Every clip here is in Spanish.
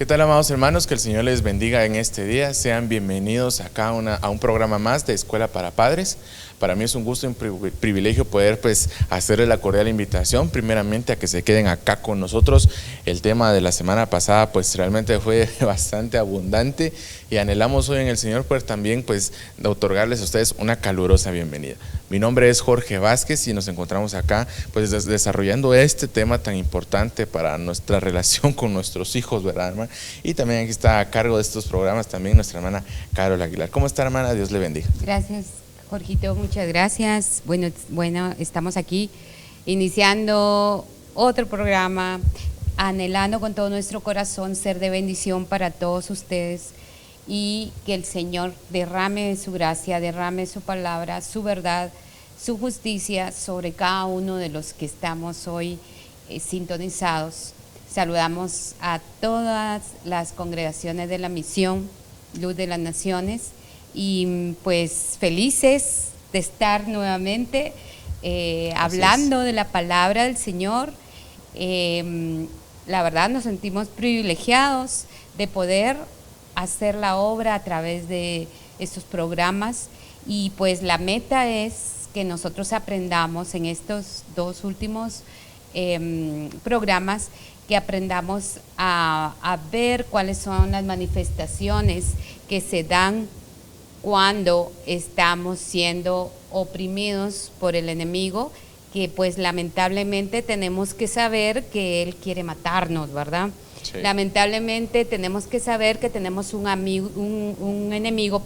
¿Qué tal, amados hermanos? Que el Señor les bendiga en este día. Sean bienvenidos acá a un programa más de Escuela para Padres. Para mí es un gusto y un privilegio poder hacerles la cordial invitación primeramente a que se queden acá con nosotros. El tema de la semana pasada realmente fue bastante abundante y anhelamos hoy en el Señor también de otorgarles a ustedes una calurosa bienvenida. Mi nombre es Jorge Vázquez y nos encontramos acá desarrollando este tema tan importante para nuestra relación con nuestros hijos, ¿verdad, hermana? Y también aquí está a cargo de estos programas también nuestra hermana Carol Aguilar. ¿Cómo está, hermana? Dios le bendiga. Gracias, Jorgito, muchas gracias. Bueno, estamos aquí iniciando otro programa, anhelando con todo nuestro corazón ser de bendición para todos ustedes y que el Señor derrame su gracia, derrame su palabra, su verdad, su justicia sobre cada uno de los que estamos hoy sintonizados. Saludamos a todas las congregaciones de la misión Luz de las Naciones y felices de estar nuevamente hablando de la palabra del Señor. La verdad nos sentimos privilegiados de poder hacer la obra a través de estos programas y la meta es que nosotros aprendamos en estos dos últimos programas, que aprendamos a ver cuáles son las manifestaciones que se dan cuando estamos siendo oprimidos por el enemigo, que lamentablemente tenemos que saber que él quiere matarnos, ¿verdad? Sí. Lamentablemente tenemos que saber que tenemos un enemigo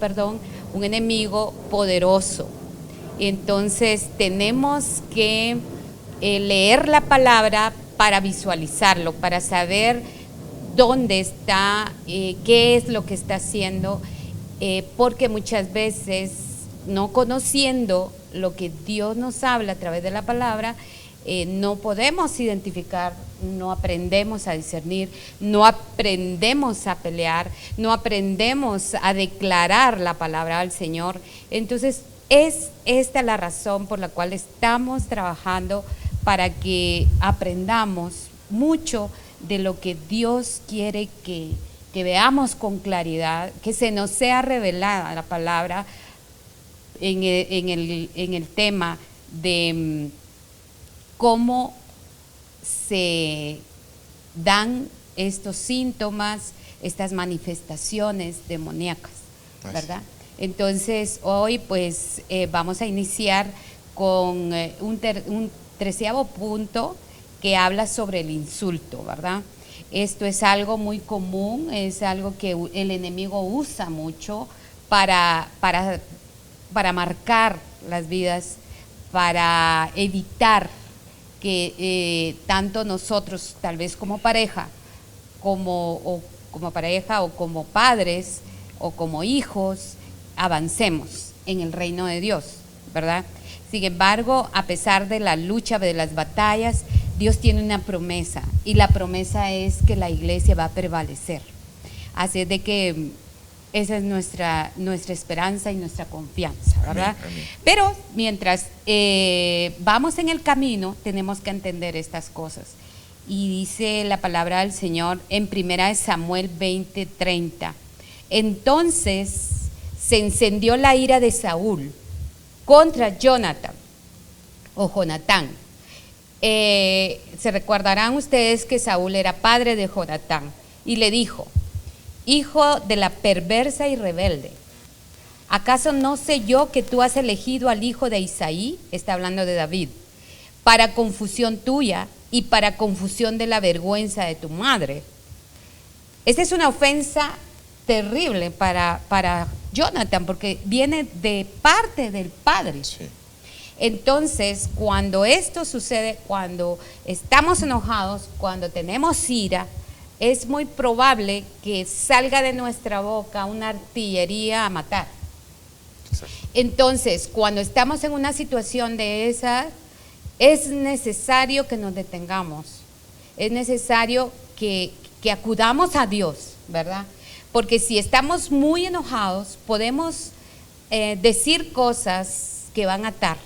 poderoso. Entonces tenemos que leer la palabra para visualizarlo, para saber dónde está, qué es lo que está haciendo, porque muchas veces, no conociendo lo que Dios nos habla a través de la palabra, no podemos identificar, no aprendemos a discernir, no aprendemos a pelear, no aprendemos a declarar la palabra al Señor. Entonces, es esta la razón por la cual estamos trabajando para que aprendamos mucho de lo que Dios quiere que veamos con claridad, que se nos sea revelada la palabra en el tema de cómo se dan estos síntomas, estas manifestaciones demoníacas, ¿verdad? Entonces hoy vamos a iniciar con un 13º punto que habla sobre el insulto, ¿verdad? Esto es algo muy común, es algo que el enemigo usa mucho para marcar las vidas, para evitar que tanto nosotros, tal vez como pareja, como padres o como hijos, avancemos en el reino de Dios, ¿verdad? Sin embargo, a pesar de la lucha, de las batallas, Dios tiene una promesa y la promesa es que la iglesia va a prevalecer. Así es de que esa es nuestra esperanza y nuestra confianza, ¿verdad? Amén, amén. Pero mientras vamos en el camino, tenemos que entender estas cosas. Y dice la palabra del Señor en 1 Samuel 20:30. Entonces se encendió la ira de Saúl contra Jonatán. Se recordarán ustedes que Saúl era padre de Jonatán y le dijo: hijo de la perversa y rebelde, ¿acaso no sé yo que tú has elegido al hijo de Isaí? Está hablando de David, para confusión tuya y para confusión de la vergüenza de tu madre. Esta es una ofensa terrible para Jonatán, porque viene de parte del padre. Sí. Entonces, cuando esto sucede, cuando estamos enojados, cuando tenemos ira, es muy probable que salga de nuestra boca una artillería a matar. Exacto. Entonces, cuando estamos en una situación de esa, es necesario que nos detengamos, es necesario que acudamos a Dios, ¿verdad? Porque si estamos muy enojados, podemos decir cosas que van a atar,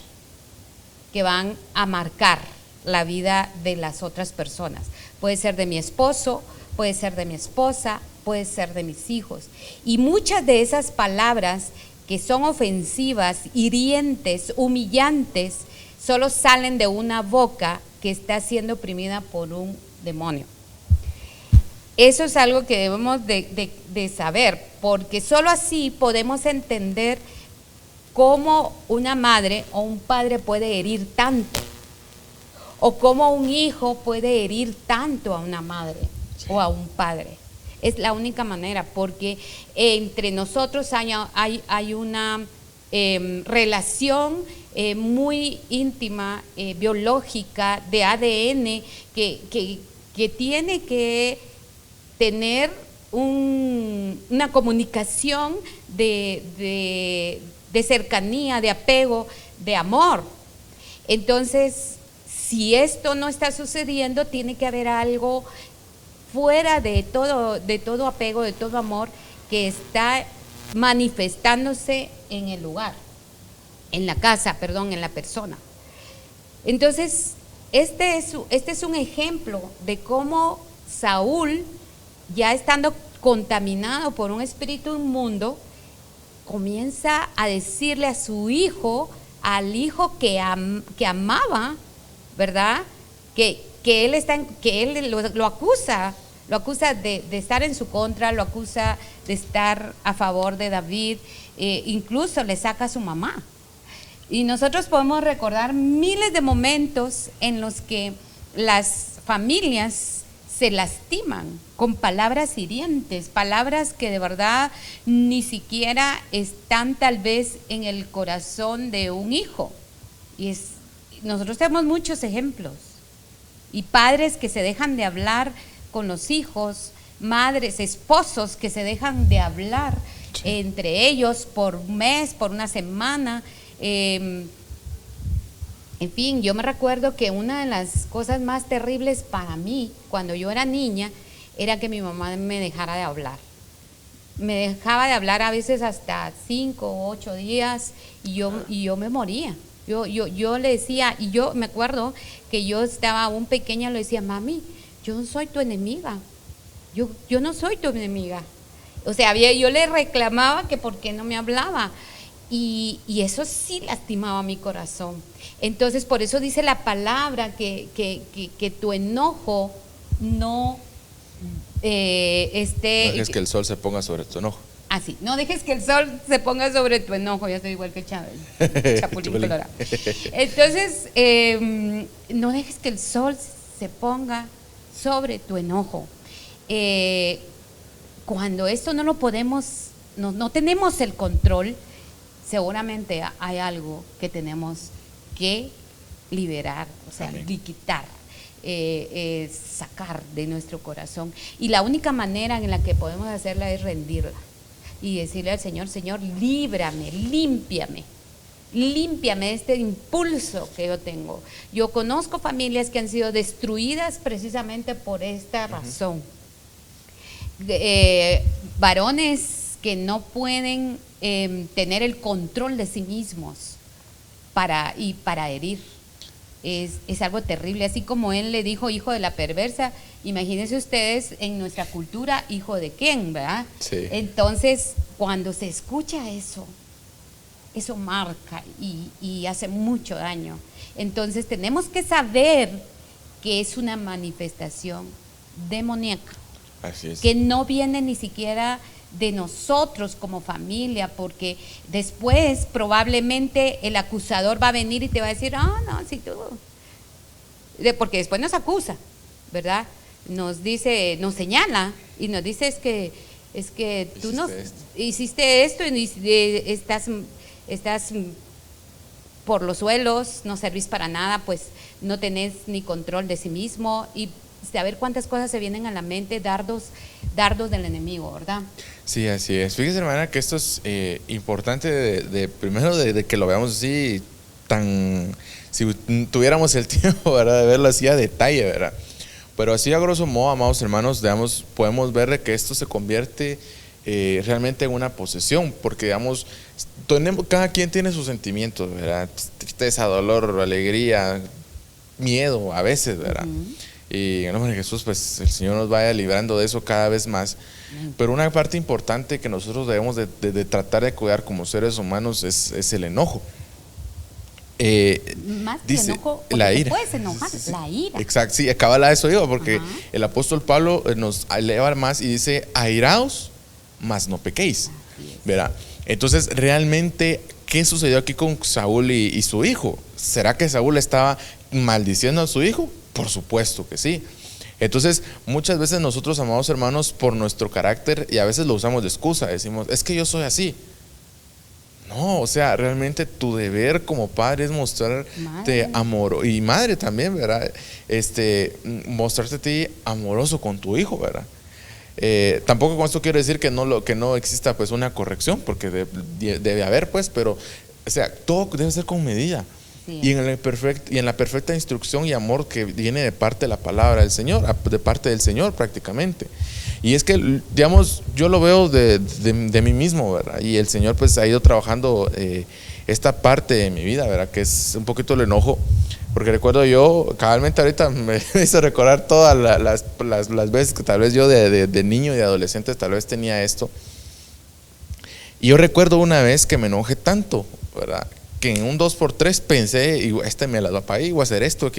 que van a marcar la vida de las otras personas. Puede ser de mi esposo, puede ser de mi esposa, puede ser de mis hijos. Y muchas de esas palabras que son ofensivas, hirientes, humillantes, solo salen de una boca que está siendo oprimida por un demonio. Eso es algo que debemos de saber, porque solo así podemos entender cómo una madre o un padre puede herir tanto, o cómo un hijo puede herir tanto a una madre o a un padre. Es la única manera, porque entre nosotros hay una relación muy íntima, biológica, de ADN, que tiene que tener una comunicación de cercanía, de apego, de amor. Entonces, si esto no está sucediendo, tiene que haber algo fuera de todo apego, de todo amor, que está manifestándose en el lugar, en la casa, perdón, en la persona. Entonces, este es un ejemplo de cómo Saúl, ya estando contaminado por un espíritu inmundo, comienza a decirle a su hijo, al hijo que amaba, ¿verdad? Que él lo acusa de estar en su contra, lo acusa de estar a favor de David, incluso le saca a su mamá. Y nosotros podemos recordar miles de momentos en los que las familias se lastiman con palabras hirientes, palabras que de verdad ni siquiera están tal vez en el corazón de un hijo. Nosotros tenemos muchos ejemplos. Y padres que se dejan de hablar con los hijos, madres, esposos que se dejan de hablar entre ellos por un mes, por una semana. En fin, yo me recuerdo que una de las cosas más terribles para mí cuando yo era niña era que mi mamá me dejara de hablar. Me dejaba de hablar a veces hasta 5 o 8 días y yo me moría. Yo le decía, y yo me acuerdo que yo estaba aún pequeña, le decía, mami, yo no soy tu enemiga, yo no soy tu enemiga. O sea, yo le reclamaba que por qué no me hablaba, y eso sí lastimaba mi corazón. Entonces, por eso dice la palabra que tu enojo no esté... No dejes que el sol se ponga sobre tu enojo. Así, no dejes que el sol se ponga sobre tu enojo. Ya estoy igual que Chapulín Colorado. Entonces, no dejes que el sol se ponga sobre tu enojo. Cuando esto no lo podemos, no tenemos el control, seguramente hay algo que tenemos que liberar, o sea, quitar, sacar de nuestro corazón. Y la única manera en la que podemos hacerla es rendirla. Y decirle al Señor, Señor, líbrame, límpiame de este impulso que yo tengo. Yo conozco familias que han sido destruidas precisamente por esta razón. Varones que no pueden tener el control de sí mismos para herir. Es algo terrible, así como él le dijo hijo de la perversa. Imagínense ustedes en nuestra cultura, hijo de quién, ¿verdad? Sí. Entonces, cuando se escucha eso marca y hace mucho daño. Entonces, tenemos que saber que es una manifestación demoníaca. Así es. Que no viene ni siquiera de nosotros como familia, porque después probablemente el acusador va a venir y te va a decir, no, si tú, porque después nos acusa, ¿verdad? Nos dice, nos señala y nos dice es que tú no hiciste esto y estás por los suelos, no servís para nada, pues no tenés ni control de sí mismo, y saber cuántas cosas se vienen a la mente, dardos del enemigo, ¿verdad? Sí, así es. Fíjese, hermana, que esto es importante primero de que lo veamos así, si tuviéramos el tiempo, ¿verdad?, de verlo así a detalle, ¿verdad? Pero así a grosso modo, amados hermanos, digamos, podemos ver de que esto se convierte realmente en una posesión, porque digamos, cada quien tiene sus sentimientos, ¿verdad? Tristeza, dolor, alegría, miedo a veces, ¿verdad? y en el nombre de Jesús, pues el Señor nos vaya librando de eso cada vez más. Pero una parte importante que nosotros debemos de tratar de cuidar como seres humanos es el enojo. Más que Dice, enojo, la te ira. puedes enojar, Sí, la ira. exacto, sí, acaba de eso digo, porque Ajá. el apóstol Pablo nos eleva más y dice, airaos, mas no pequéis, Así es. ¿verdad? Entonces, realmente, ¿qué sucedió aquí con Saúl y su hijo? ¿Será que Saúl estaba maldiciendo a su hijo? Por supuesto que sí. Entonces, muchas veces nosotros, amados hermanos, por nuestro carácter, y a veces lo usamos de excusa, decimos, es que yo soy así. No, o sea, realmente tu deber como padre es mostrarte Madre. amor, y madre también, ¿verdad? Mostrarte a ti amoroso con tu hijo, ¿verdad? Tampoco con esto quiero decir que no exista pues una corrección, porque debe haber pues, pero o sea, todo debe ser con medida. Sí. Y en la perfecta instrucción y amor que viene de parte de la palabra del Señor, de parte del Señor prácticamente. Y es que, digamos, yo lo veo de mí mismo, ¿verdad? Y el Señor pues ha ido trabajando esta parte de mi vida, ¿verdad? Que es un poquito el enojo. Porque recuerdo yo, cabalmente ahorita me hizo recordar todas las veces que tal vez yo de niño y de adolescente tal vez tenía esto. Y yo recuerdo una vez que me enojé tanto, ¿verdad? Que en un 2x3 pensé, y me la doy y voy a hacer esto,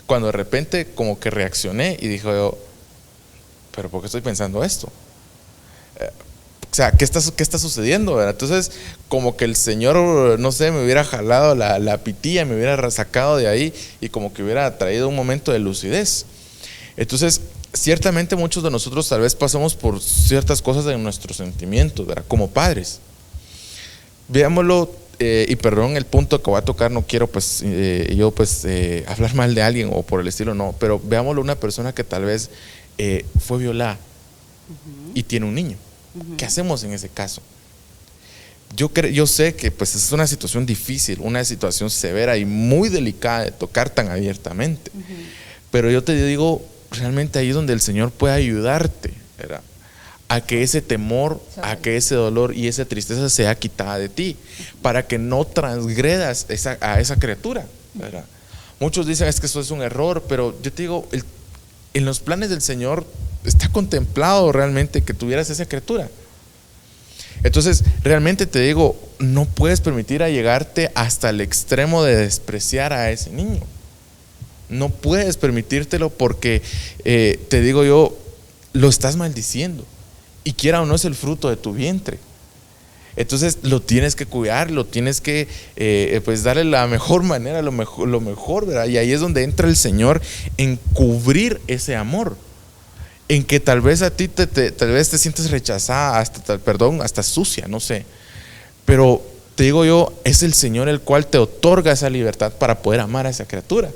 cuando de repente como que reaccioné y dije yo, pero ¿por qué estoy pensando esto? O sea, ¿qué está sucediendo? ¿Verdad? Entonces, como que el Señor, no sé, me hubiera jalado la pitilla, me hubiera sacado de ahí y como que hubiera traído un momento de lucidez. Entonces, ciertamente muchos de nosotros tal vez pasamos por ciertas cosas en nuestros sentimientos, ¿verdad? Como padres. Veámoslo, y perdón el punto que voy a tocar, no quiero pues hablar mal de alguien o por el estilo, no, pero veámoslo una persona que tal vez fue violada y tiene un niño. ¿Qué hacemos en ese caso? Yo sé que pues es una situación difícil, una situación severa y muy delicada de tocar tan abiertamente, pero yo te digo, realmente ahí es donde el Señor puede ayudarte, ¿verdad? A que ese temor, a que ese dolor y esa tristeza sea quitada de ti, para que no transgredas a esa criatura, ¿verdad? Muchos dicen es que eso es un error, pero yo te digo, en los planes del Señor está contemplado realmente que tuvieras esa criatura. Entonces, realmente te digo, no puedes permitir allegarte hasta el extremo de despreciar a ese niño. No puedes permitírtelo porque, te digo yo, lo estás maldiciendo. Y quiera o no es el fruto de tu vientre. Entonces lo tienes que cuidar, lo tienes que pues darle la mejor manera, lo mejor, ¿verdad? Y ahí es donde entra el Señor en cubrir ese amor. En que tal vez a ti tal vez te sientes rechazada, hasta sucia, no sé. Pero te digo yo, es el Señor el cual te otorga esa libertad para poder amar a esa criatura.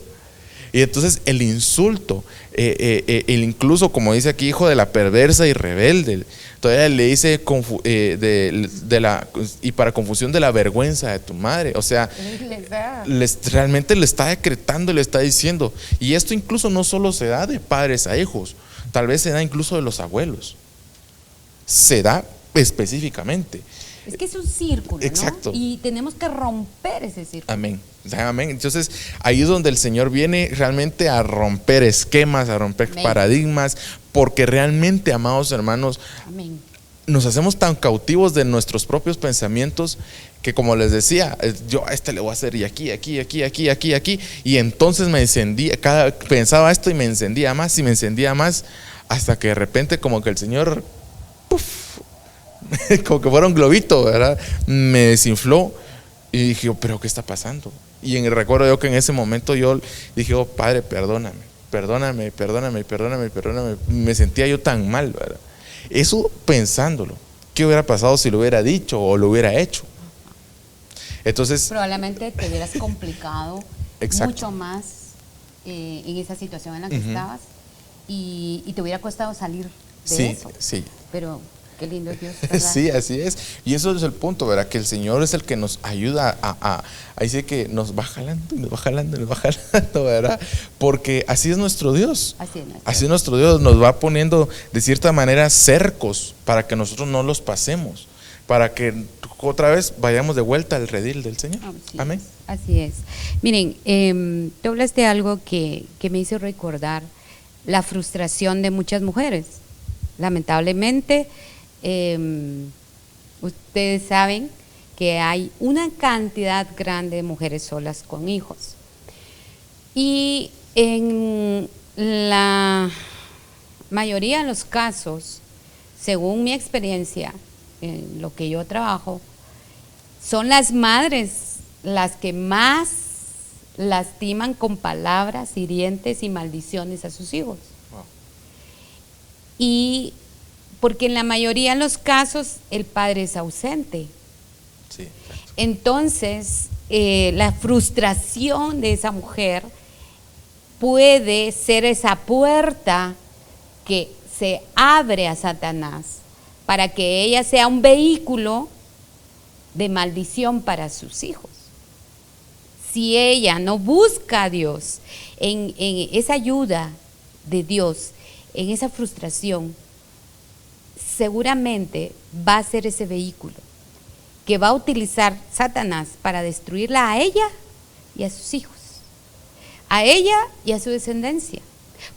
Y entonces el insulto, el incluso como dice aquí, hijo de la perversa y rebelde, todavía le dice y para confusión de la vergüenza de tu madre. O sea, realmente le está decretando, le está diciendo. Y esto incluso no solo se da de padres a hijos, tal vez se da incluso de los abuelos. Se da específicamente. Es que es un círculo, exacto, ¿no? Y tenemos que romper ese círculo. Amén. Amén. Entonces ahí es donde el Señor viene realmente a romper esquemas, a romper Amén. paradigmas, porque realmente, amados hermanos, Amén. Nos hacemos tan cautivos de nuestros propios pensamientos que, como les decía, yo a le voy a hacer y aquí, y entonces me encendía, pensaba esto y me encendía más y me encendía más, hasta que de repente como que el Señor, ¡puf!, como que fuera un globito, ¿verdad? Me desinfló y dije, pero ¿qué está pasando? Y recuerdo yo que en ese momento yo dije, oh Padre, perdóname. Me sentía yo tan mal, ¿verdad? Eso pensándolo, ¿qué hubiera pasado si lo hubiera dicho o lo hubiera hecho? Entonces, probablemente te hubieras complicado mucho más en esa situación en la que estabas y te hubiera costado salir de eso. Sí. Pero qué lindo es Dios, ¿verdad? Sí, así es. Y eso es el punto, ¿verdad? Que el Señor es el que nos ayuda ahí sí que nos va jalando, ¿verdad? Porque así es nuestro Dios. Así es nuestro Dios, nos va poniendo de cierta manera cercos para que nosotros no los pasemos, para que otra vez vayamos de vuelta al redil del Señor. Amén. Así es. Miren, tú hablaste de algo que me hizo recordar la frustración de muchas mujeres. Lamentablemente, ustedes saben que hay una cantidad grande de mujeres solas con hijos. Y en la mayoría de los casos, según mi experiencia, en lo que yo trabajo, son las madres las que más lastiman con palabras hirientes y maldiciones a sus hijos. Wow. Y porque en la mayoría de los casos el padre es ausente. Sí. Entonces, la frustración de esa mujer puede ser esa puerta que se abre a Satanás para que ella sea un vehículo de maldición para sus hijos. Si ella no busca a Dios en esa ayuda de Dios, en esa frustración, seguramente va a ser ese vehículo que va a utilizar Satanás para destruirla a ella y a sus hijos, a ella y a su descendencia.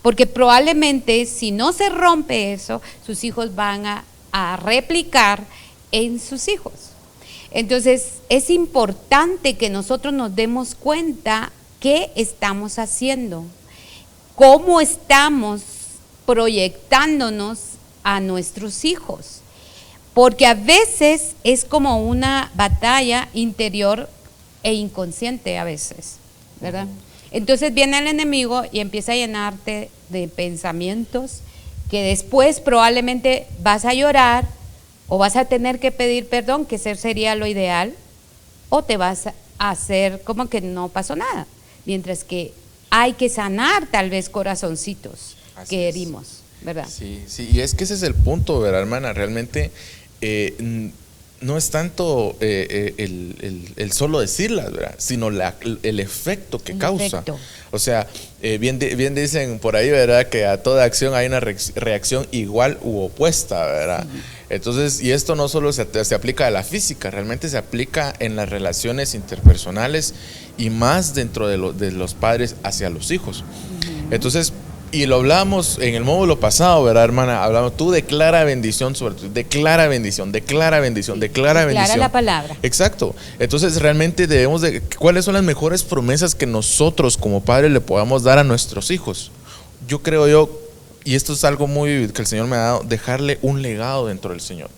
Porque probablemente si no se rompe eso, sus hijos van a replicar en sus hijos. Entonces es importante que nosotros nos demos cuenta qué estamos haciendo, cómo estamos proyectándonos a nuestros hijos, porque a veces es como una batalla interior e inconsciente a veces, ¿verdad? Entonces viene el enemigo y empieza a llenarte de pensamientos que después probablemente vas a llorar o vas a tener que pedir perdón, que eso sería lo ideal, o te vas a hacer como que no pasó nada, mientras que hay que sanar tal vez corazoncitos que herimos, ¿verdad? Sí, sí, y es que ese es el punto, ¿verdad, hermana? Realmente no es tanto el solo decirlas, ¿verdad? Sino el efecto que causa. Efecto. O sea, bien dicen por ahí, ¿verdad? Que a toda acción hay una reacción igual u opuesta, ¿verdad? Sí. Entonces, y esto no solo se aplica a la física, realmente se aplica en las relaciones interpersonales y más dentro de los padres hacia los hijos. Entonces, y lo hablamos en el módulo pasado, ¿verdad, hermana? Hablamos, tú declara bendición sobre tu, declara bendición, declara bendición, declara bendición. Declara la palabra. Exacto. Entonces realmente debemos de, ¿cuáles son las mejores promesas que nosotros como padres le podamos dar a nuestros hijos? Yo creo y esto es algo muy que el Señor me ha dado, dejarle un legado dentro del Señor.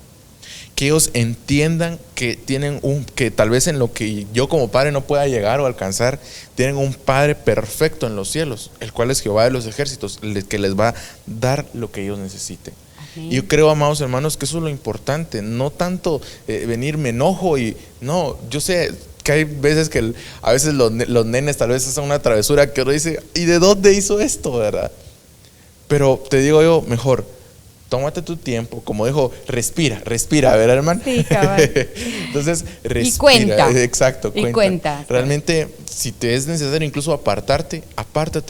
Que ellos entiendan que tienen que tal vez en lo que yo como padre no pueda llegar o alcanzar, tienen un Padre perfecto en los cielos, el cual es Jehová de los ejércitos, que les va a dar lo que ellos necesiten. Y yo creo, amados hermanos, que eso es lo importante, no tanto venir me enojo y no, yo sé que hay veces que a veces los nenes tal vez hacen una travesura que uno dice, ¿y de dónde hizo esto, verdad? Pero te digo yo, mejor tómate tu tiempo, como dijo, respira, ¿verdad, hermano? Sí, cabal. Entonces, respira. Y cuenta. Exacto, y cuenta. Realmente, si te es necesario incluso apártate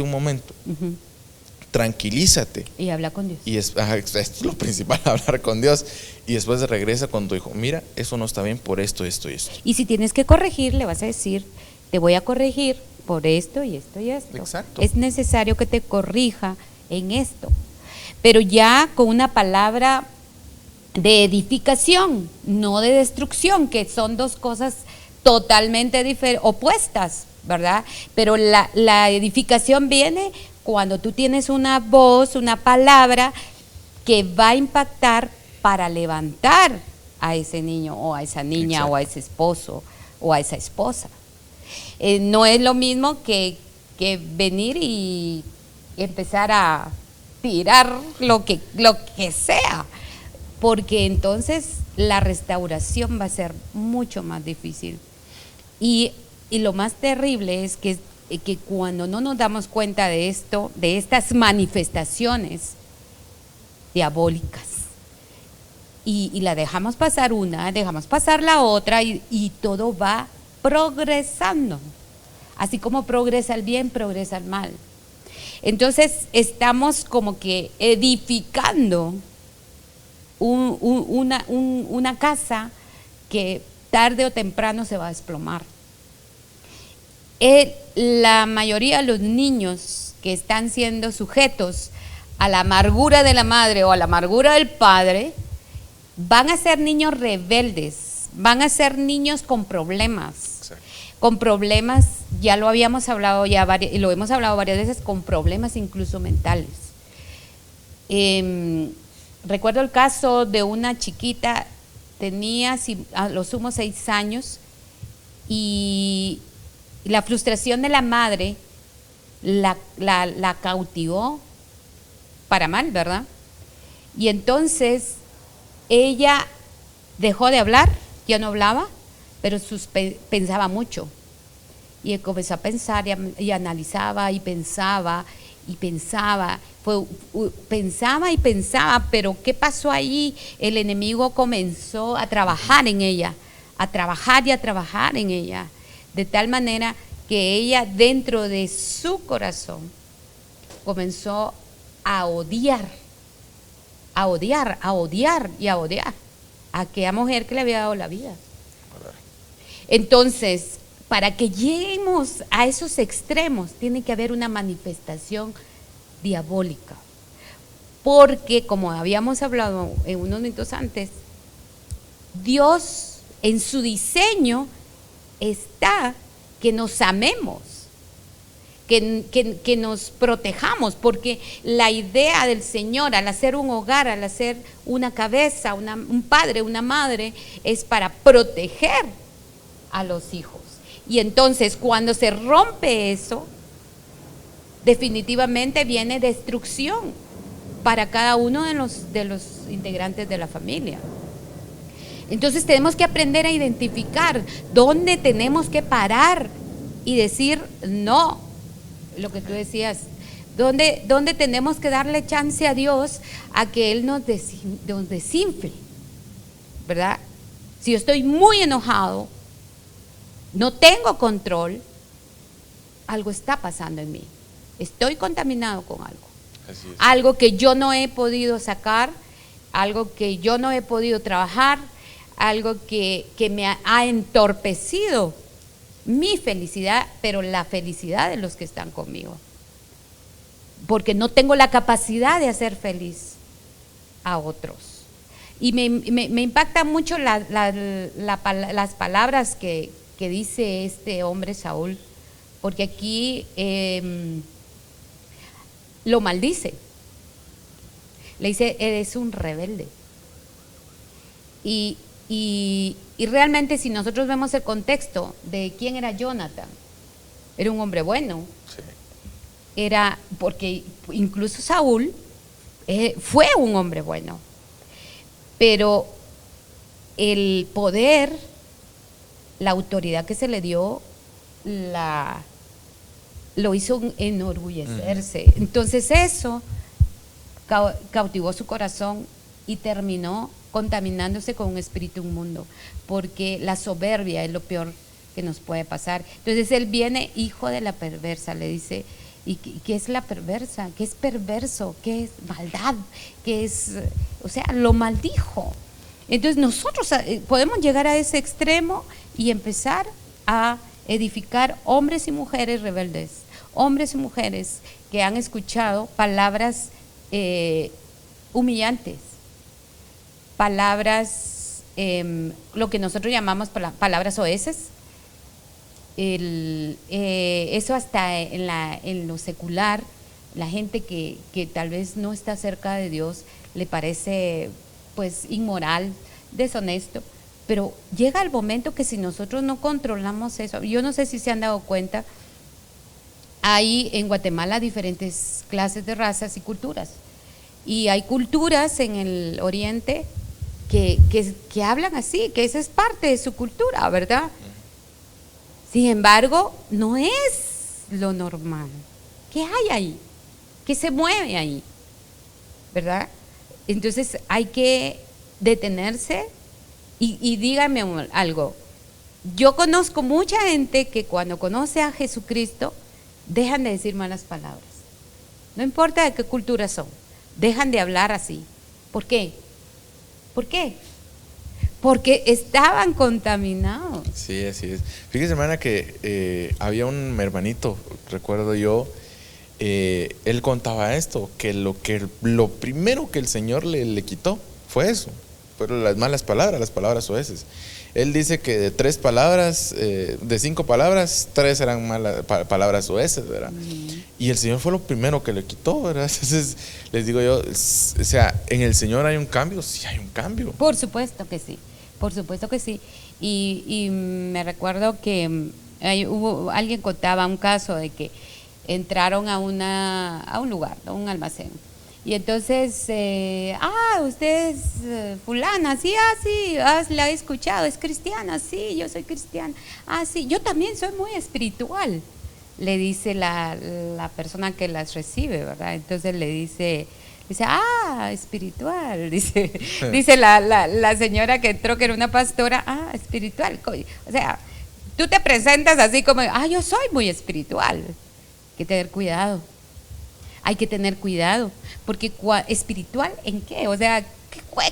un momento. Tranquilízate. Y habla con Dios. Y esto es lo principal, hablar con Dios. Y después regresa con tu hijo, mira, eso no está bien por esto, esto y esto. Y si tienes que corregir, le vas a decir, te voy a corregir por esto y esto y esto. Exacto. Es necesario que te corrija en esto. Pero ya con una palabra de edificación, no de destrucción, que son dos cosas totalmente opuestas, ¿verdad? Pero la edificación viene cuando tú tienes una voz, una palabra que va a impactar para levantar a ese niño o a esa niña. Exacto. O a ese esposo o a esa esposa. No es lo mismo que venir y empezar a tirar lo que sea, porque entonces la restauración va a ser mucho más difícil. Y lo más terrible es que cuando no nos damos cuenta de esto, de estas manifestaciones diabólicas, y la dejamos pasar una, dejamos pasar la otra, y todo va progresando. Así como progresa el bien, progresa el mal. Entonces estamos como que edificando una casa que tarde o temprano se va a desplomar. La mayoría de los niños que están siendo sujetos a la amargura de la madre o a la amargura del padre, van a ser niños rebeldes, van a ser niños con problemas. Exacto. Con problemas, ya lo habíamos hablado y lo hemos hablado varias veces, con problemas incluso mentales. Recuerdo el caso de una chiquita, tenía a lo sumo 6 años, y la frustración de la madre la cautivó para mal, ¿verdad? Y entonces ella dejó de hablar, ya no hablaba, pero pensaba mucho. Y comenzó a pensar y analizaba y pensaba y pensaba. Pensaba y pensaba, pero ¿qué pasó ahí? El enemigo comenzó a trabajar en ella, a trabajar y a trabajar en ella, de tal manera que ella dentro de su corazón comenzó a odiar a aquella mujer que le había dado la vida. Entonces, para que lleguemos a esos extremos, tiene que haber una manifestación diabólica. Porque, como habíamos hablado en unos minutos antes, Dios en su diseño está que nos amemos, que nos protejamos, porque la idea del Señor al hacer un hogar, al hacer una cabeza, un padre, una madre, es para proteger a los hijos. Y entonces cuando se rompe eso, definitivamente viene destrucción para cada uno de los integrantes de la familia. Entonces tenemos que aprender a identificar dónde tenemos que parar y decir no, lo que tú decías, dónde tenemos que darle chance a Dios a que Él nos desinfle, ¿verdad? Si yo estoy muy enojado, no tengo control, algo está pasando en mí, estoy contaminado con algo. Así es. Algo que yo no he podido sacar, algo que yo no he podido trabajar, algo que me ha entorpecido mi felicidad, pero la felicidad de los que están conmigo, porque no tengo la capacidad de hacer feliz a otros. Y me impactan mucho las palabras que dice este hombre Saúl, porque aquí lo maldice, le dice, eres un rebelde. Y realmente, si nosotros vemos el contexto de quién era Jonathan, era un hombre bueno. Sí. Era porque incluso Saúl fue un hombre bueno, pero el poder, la autoridad que se le dio, lo hizo enorgullecerse. Entonces eso cautivó su corazón y terminó contaminándose con un espíritu inmundo, porque la soberbia es lo peor que nos puede pasar. Entonces él viene, hijo de la perversa, le dice. ¿Y qué es la perversa? ¿Qué es perverso? ¿Qué es maldad? ¿Qué es? O sea, lo maldijo. Entonces nosotros podemos llegar a ese extremo y empezar a edificar hombres y mujeres rebeldes, hombres y mujeres que han escuchado palabras humillantes, palabras, lo que nosotros llamamos palabras oeces. Eso hasta en lo secular, la gente que tal vez no está cerca de Dios le parece pues inmoral, deshonesto, pero llega el momento que si nosotros no controlamos eso, yo no sé si se han dado cuenta, hay en Guatemala diferentes clases de razas y culturas, y hay culturas en el oriente que hablan así, que esa es parte de su cultura, ¿verdad? Sin embargo, no es lo normal. ¿Qué hay ahí? ¿Qué se mueve ahí? ¿Verdad? Entonces hay que detenerse y dígame algo. Yo conozco mucha gente que cuando conoce a Jesucristo dejan de decir malas palabras. No importa de qué cultura son, dejan de hablar así. ¿Por qué? ¿Por qué? Porque estaban contaminados. Sí, así es. Fíjese, hermana, que había un hermanito, recuerdo yo, él contaba esto, que lo primero que el Señor le quitó fue eso, fueron las malas palabras, las palabras soeces. Él dice que de 3 palabras, de 5 palabras, 3 eran malas palabras soeces, ¿verdad? Y el Señor fue lo primero que le quitó, ¿verdad? Entonces, les digo yo, o sea, ¿en el Señor hay un cambio? Sí, hay un cambio. Por supuesto que sí, por supuesto que sí. Y me recuerdo que alguien contaba un caso de que entraron a un lugar, a un almacén. Y entonces, usted es fulana, sí, la he escuchado, es cristiana, sí, yo soy cristiana, sí, yo también soy muy espiritual, le dice la persona que las recibe, ¿verdad? Entonces le dice, espiritual, dice la señora que entró, que era una pastora, espiritual, o sea, tú te presentas así como, yo soy muy espiritual. Hay que tener cuidado. Hay que tener cuidado, porque espiritual ¿en qué? O sea,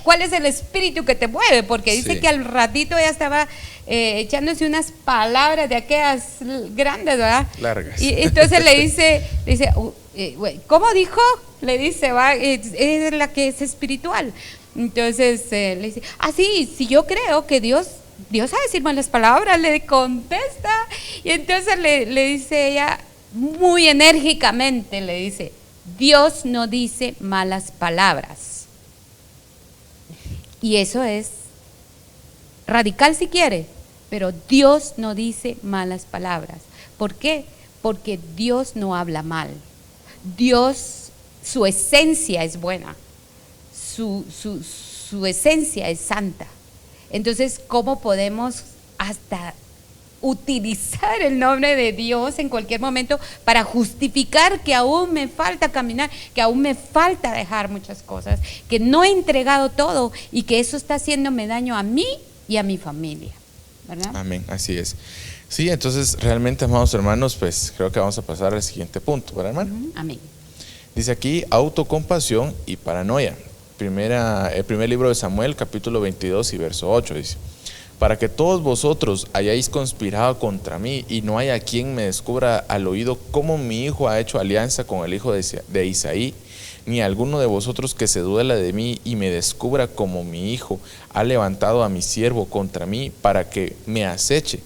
¿cuál es el espíritu que te mueve? Porque dice que al ratito ya estaba echándose unas palabras de aquellas grandes, ¿verdad? Largas. Y entonces le dice, ¿cómo dijo? Le dice, es la que es espiritual. Entonces le dice, sí, yo creo que Dios sabe decir malas palabras, le contesta. Y entonces le dice ella, muy enérgicamente le dice, Dios no dice malas palabras. Y eso es radical si quiere, pero Dios no dice malas palabras. ¿Por qué? Porque Dios no habla mal. Dios, su esencia es buena, su esencia es santa. Entonces, ¿cómo podemos hasta utilizar el nombre de Dios en cualquier momento para justificar que aún me falta caminar, que aún me falta dejar muchas cosas, que no he entregado todo y que eso está haciéndome daño a mí y a mi familia, ¿verdad? Amén, así es. Sí, entonces realmente, amados hermanos, pues creo que vamos a pasar al siguiente punto, ¿verdad, hermano? Amén. Dice aquí, autocompasión y paranoia. El primer libro de Samuel, capítulo 22 y verso 8, dice: para que todos vosotros hayáis conspirado contra mí y no haya quien me descubra al oído cómo mi hijo ha hecho alianza con el hijo de Isaí, ni alguno de vosotros que se duela de mí y me descubra como mi hijo ha levantado a mi siervo contra mí para que me aceche,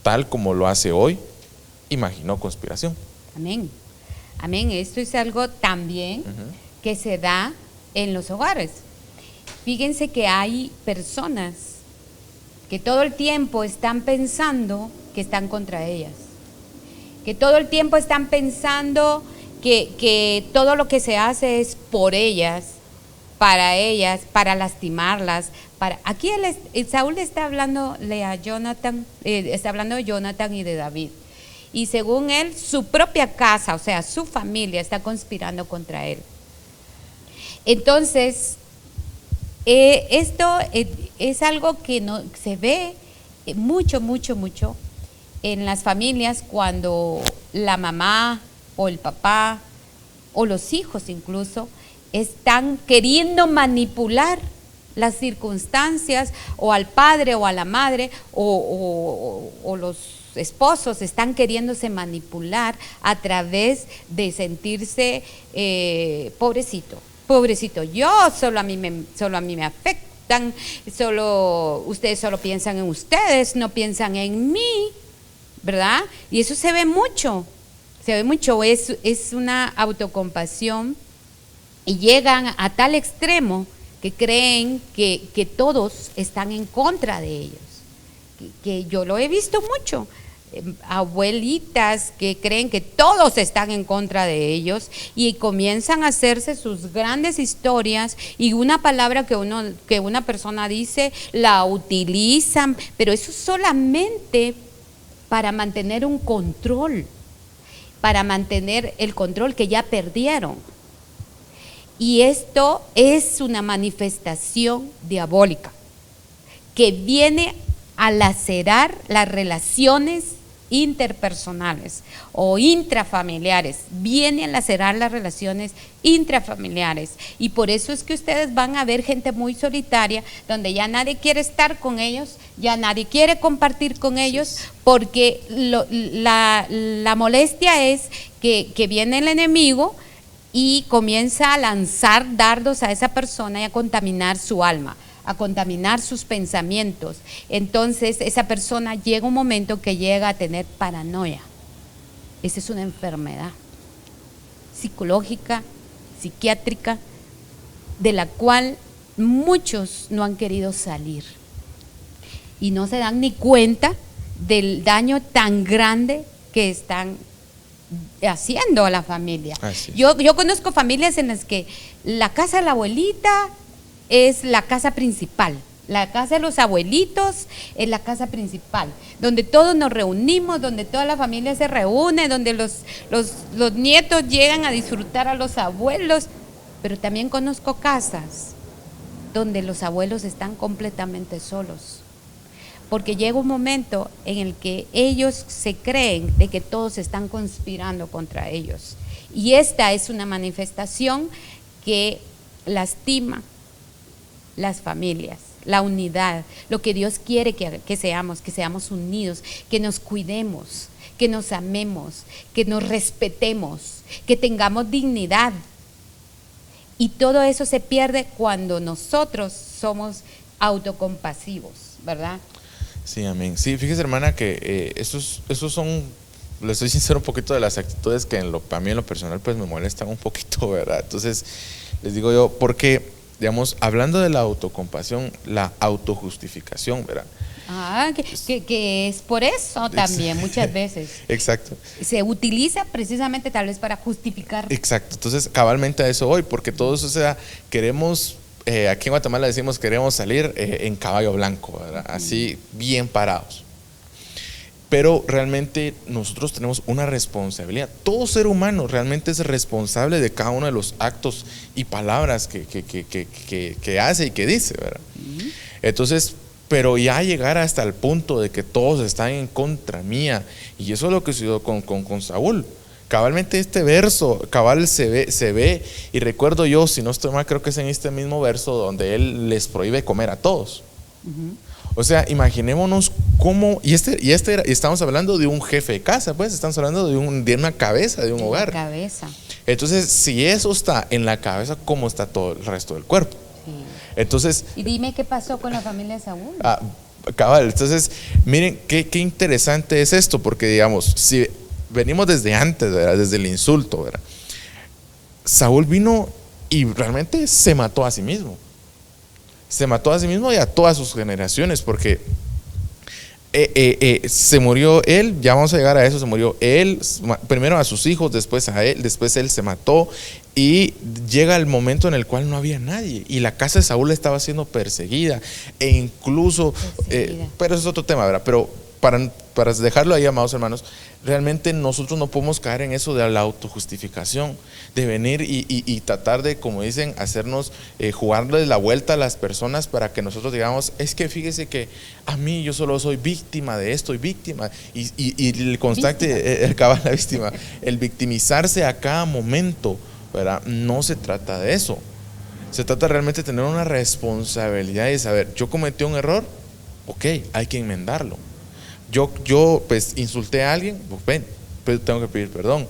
tal como lo hace hoy. Imaginó conspiración. Amén. Amén. Esto es algo también que se da en los hogares. Fíjense que hay personas que todo el tiempo están pensando que están contra ellas, que todo el tiempo están pensando que todo lo que se hace es por ellas, para lastimarlas. Aquí Saúl está hablándole a Jonathan, está hablando de Jonathan y de David. Y según él, su propia casa, o sea, su familia está conspirando contra él. Entonces, esto es algo que no se ve mucho en las familias, cuando la mamá o el papá o los hijos incluso están queriendo manipular las circunstancias, o al padre o a la madre o los esposos están queriéndose manipular a través de sentirse pobrecito, solo a mí me afectan, ustedes solo piensan en ustedes, no piensan en mí, ¿verdad? Y eso se ve mucho, es una autocompasión, y llegan a tal extremo que creen que todos están en contra de ellos, que yo lo he visto mucho. Abuelitas que creen que todos están en contra de ellos y comienzan a hacerse sus grandes historias, y una palabra que una persona dice la utilizan, pero eso solamente para mantener un control, para mantener el control que ya perdieron. Y esto es una manifestación diabólica que viene a lacerar las relaciones interpersonales o intrafamiliares, viene a lacerar las relaciones intrafamiliares, y por eso es que ustedes van a ver gente muy solitaria, donde ya nadie quiere estar con ellos, ya nadie quiere compartir con ellos, porque la molestia es que viene el enemigo y comienza a lanzar dardos a esa persona y a contaminar su alma, a contaminar sus pensamientos. Entonces esa persona llega un momento que llega a tener paranoia. Esa es una enfermedad psicológica, psiquiátrica, de la cual muchos no han querido salir y no se dan ni cuenta del daño tan grande que están haciendo a la familia. Yo conozco familias en las que la casa de la abuelita es la casa principal, la casa de los abuelitos es la casa principal, donde todos nos reunimos, donde toda la familia se reúne, donde los nietos llegan a disfrutar a los abuelos. Pero también conozco casas donde los abuelos están completamente solos, porque llega un momento en el que ellos se creen de que todos están conspirando contra ellos, y esta es una manifestación que lastima las familias, la unidad, lo que Dios quiere que seamos unidos, que nos cuidemos, que nos amemos, que nos respetemos, que tengamos dignidad. Y todo eso se pierde cuando nosotros somos autocompasivos, ¿verdad? Sí, amén. Sí, fíjese, hermana, que esos son, les soy sincero, un poquito de las actitudes que a mí en lo personal pues me molestan un poquito, ¿verdad? Entonces, les digo yo, porque, digamos, hablando de la autocompasión, la autojustificación, ¿verdad? Que es por eso también muchas veces. Exacto. Se utiliza precisamente tal vez para justificar. Exacto. Entonces, cabalmente a eso voy, porque todos, o sea, queremos, aquí en Guatemala decimos queremos salir en caballo blanco, ¿verdad? Así, bien parados. Pero realmente nosotros tenemos una responsabilidad. Todo ser humano realmente es responsable de cada uno de los actos y palabras que hace y que dice, ¿verdad? Entonces, pero ya llegar hasta el punto de que todos están en contra mía, y eso es lo que sucedió con Saúl. Cabalmente este verso, cabal se ve, y recuerdo yo, si no estoy mal, creo que es en este mismo verso donde él les prohíbe comer a todos. O sea, imaginémonos cómo, y estamos hablando de un jefe de casa, pues estamos hablando de una cabeza de un hogar. Cabeza. Entonces, si eso está en la cabeza, ¿cómo está todo el resto del cuerpo? Sí. Entonces, y dime qué pasó con la familia de Saúl. Cabal, entonces, miren qué interesante es esto, porque digamos, si venimos desde antes, ¿verdad? Desde el insulto, ¿verdad? Saúl vino y realmente se mató a sí mismo. Se mató a sí mismo y a todas sus generaciones, porque se murió él, ya vamos a llegar a eso, se murió él, primero a sus hijos, después a él, después él se mató, y llega el momento en el cual no había nadie, y la casa de Saúl estaba siendo perseguida, e incluso, pero eso es otro tema, ¿verdad? Pero para dejarlo ahí, amados hermanos, realmente nosotros no podemos caer en eso de la autojustificación, de venir y tratar de, como dicen, hacernos jugarle la vuelta a las personas para que nosotros digamos, es que fíjese que a mí yo solo soy víctima de esto y víctima, y el constante, la víctima, el victimizarse a cada momento, ¿verdad? No se trata de eso. Se trata realmente de tener una responsabilidad y saber, yo cometí un error, ok, hay que enmendarlo. Yo pues insulté a alguien, pues ven, pero tengo que pedir perdón.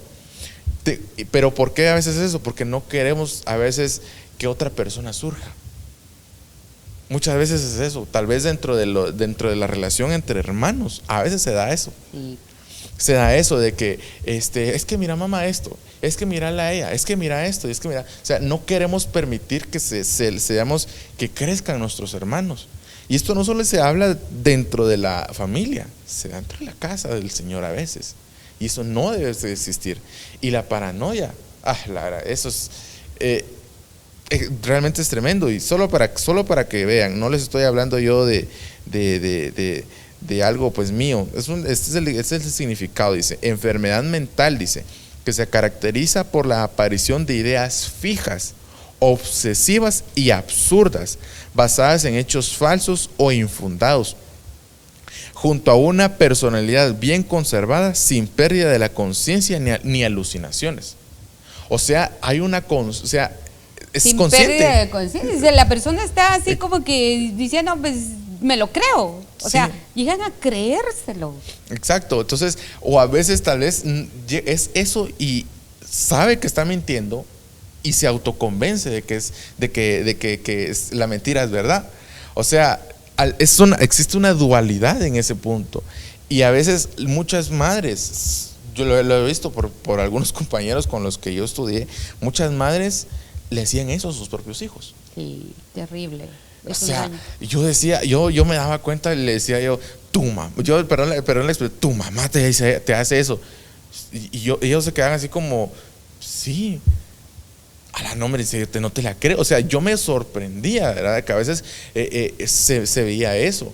Pero ¿por qué a veces eso? Porque no queremos a veces que otra persona surja. Muchas veces es eso, tal vez dentro de la relación entre hermanos, a veces se da eso. Sí. Se da eso de que es que mira mamá esto, es que mira a ella, es que mira esto, es que mira, o sea, no queremos permitir que que crezcan nuestros hermanos. Y esto no solo se habla dentro de la familia, se da dentro de la casa del Señor a veces. Y eso no debe de existir. Y la paranoia, eso es realmente es tremendo. Y solo para que vean, no les estoy hablando yo de algo pues mío. Este es el significado, dice, enfermedad mental, dice, que se caracteriza por la aparición de ideas fijas, obsesivas y absurdas, basadas en hechos falsos o infundados, junto a una personalidad bien conservada, sin pérdida de la conciencia ni alucinaciones. O sea, hay una o sea, es sin consciente. pérdida de conciencia. La persona está así como que diciendo, pues me lo creo. O Sí. sea, llegan a creérselo. Exacto. Entonces, o a veces tal vez es eso y sabe que está mintiendo y se autoconvence de que la mentira es verdad. O sea, existe una dualidad en ese punto. Y a veces muchas madres, yo lo he visto por algunos compañeros con los que yo estudié, muchas madres le hacían eso a sus propios hijos. Sí, terrible. O Es un sea, daño. yo decía, yo me daba cuenta y le decía yo, tu mamá, tu mamá te hace eso. Y ellos se quedaban así como, sí. A la nombre, no te la creo. O sea, yo me sorprendía, ¿verdad? Que a veces se veía eso.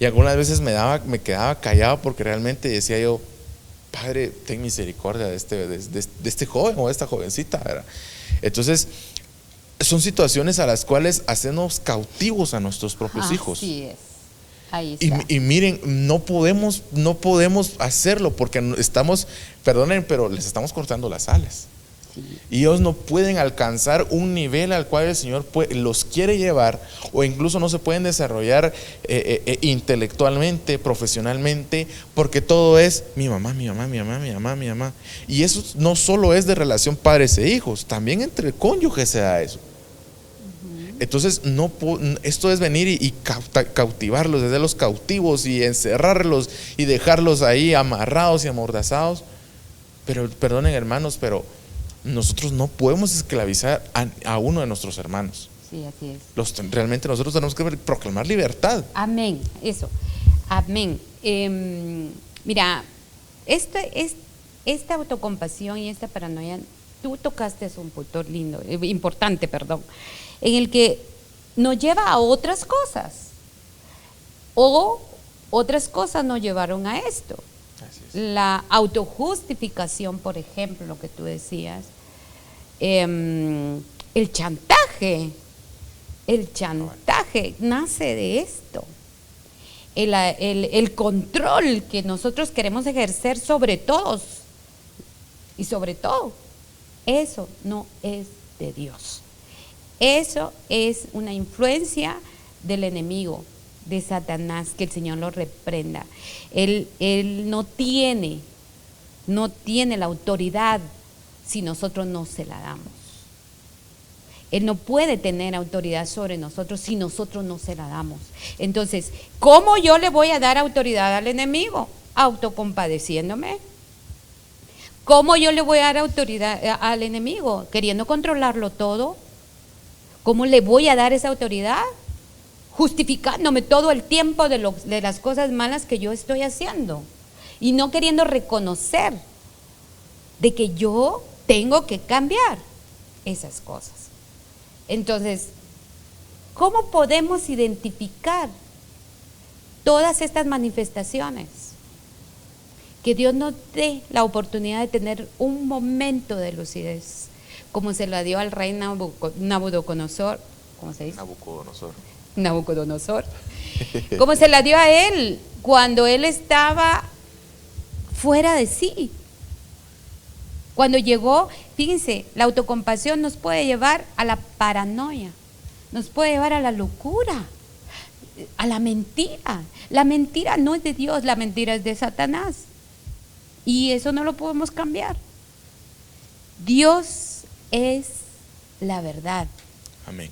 Y algunas veces me quedaba callado porque realmente decía yo, Padre, ten misericordia de este joven o de esta jovencita, ¿verdad? Entonces, son situaciones a las cuales hacemos cautivos a nuestros propios hijos. Así es. Ahí está. Y miren, no podemos hacerlo porque estamos, perdonen, pero les estamos cortando las alas. Sí. Y ellos no pueden alcanzar un nivel al cual el Señor los quiere llevar, o incluso no se pueden desarrollar intelectualmente, profesionalmente, porque todo es mi mamá, mi mamá, mi mamá, mi mamá, mi mamá. Y eso no solo es de relación padres e hijos, también entre cónyuges se da eso. Entonces, esto es venir y cautivarlos, desde los cautivos y encerrarlos y dejarlos ahí amarrados y amordazados. Pero perdonen, hermanos, pero nosotros no podemos esclavizar a uno de nuestros hermanos. Sí, así es. Realmente nosotros tenemos que proclamar libertad. Amén, eso. Amén. Mira, esta autocompasión y esta paranoia, tú tocaste un punto lindo, importante, perdón, en el que nos lleva a otras cosas. O otras cosas nos llevaron a esto. Así es. La autojustificación, por ejemplo, lo que tú decías. El chantaje. El chantaje nace de esto. El control que nosotros queremos ejercer sobre todos y sobre todo, eso no es de Dios. Eso es una influencia del enemigo, de Satanás, que el Señor lo reprenda. Él no tiene la autoridad si nosotros no se la damos. Él no puede tener autoridad sobre nosotros si nosotros no se la damos. Entonces, ¿cómo yo le voy a dar autoridad al enemigo? Autocompadeciéndome. ¿Cómo yo le voy a dar autoridad al enemigo? Queriendo controlarlo todo. ¿Cómo le voy a dar esa autoridad? Justificándome todo el tiempo de las cosas malas que yo estoy haciendo y no queriendo reconocer de que yo tengo que cambiar esas cosas. Entonces, ¿cómo podemos identificar todas estas manifestaciones? Que Dios nos dé la oportunidad de tener un momento de lucidez, como se lo dio al rey Nabucodonosor. ¿Cómo se dice? Nabucodonosor. Como se la dio a él cuando él estaba fuera de sí. Cuando llegó, fíjense, la autocompasión nos puede llevar a la paranoia, nos puede llevar a la locura, a la mentira. La mentira no es de Dios, la mentira es de Satanás. Y eso no lo podemos cambiar. Dios es la verdad. Amén.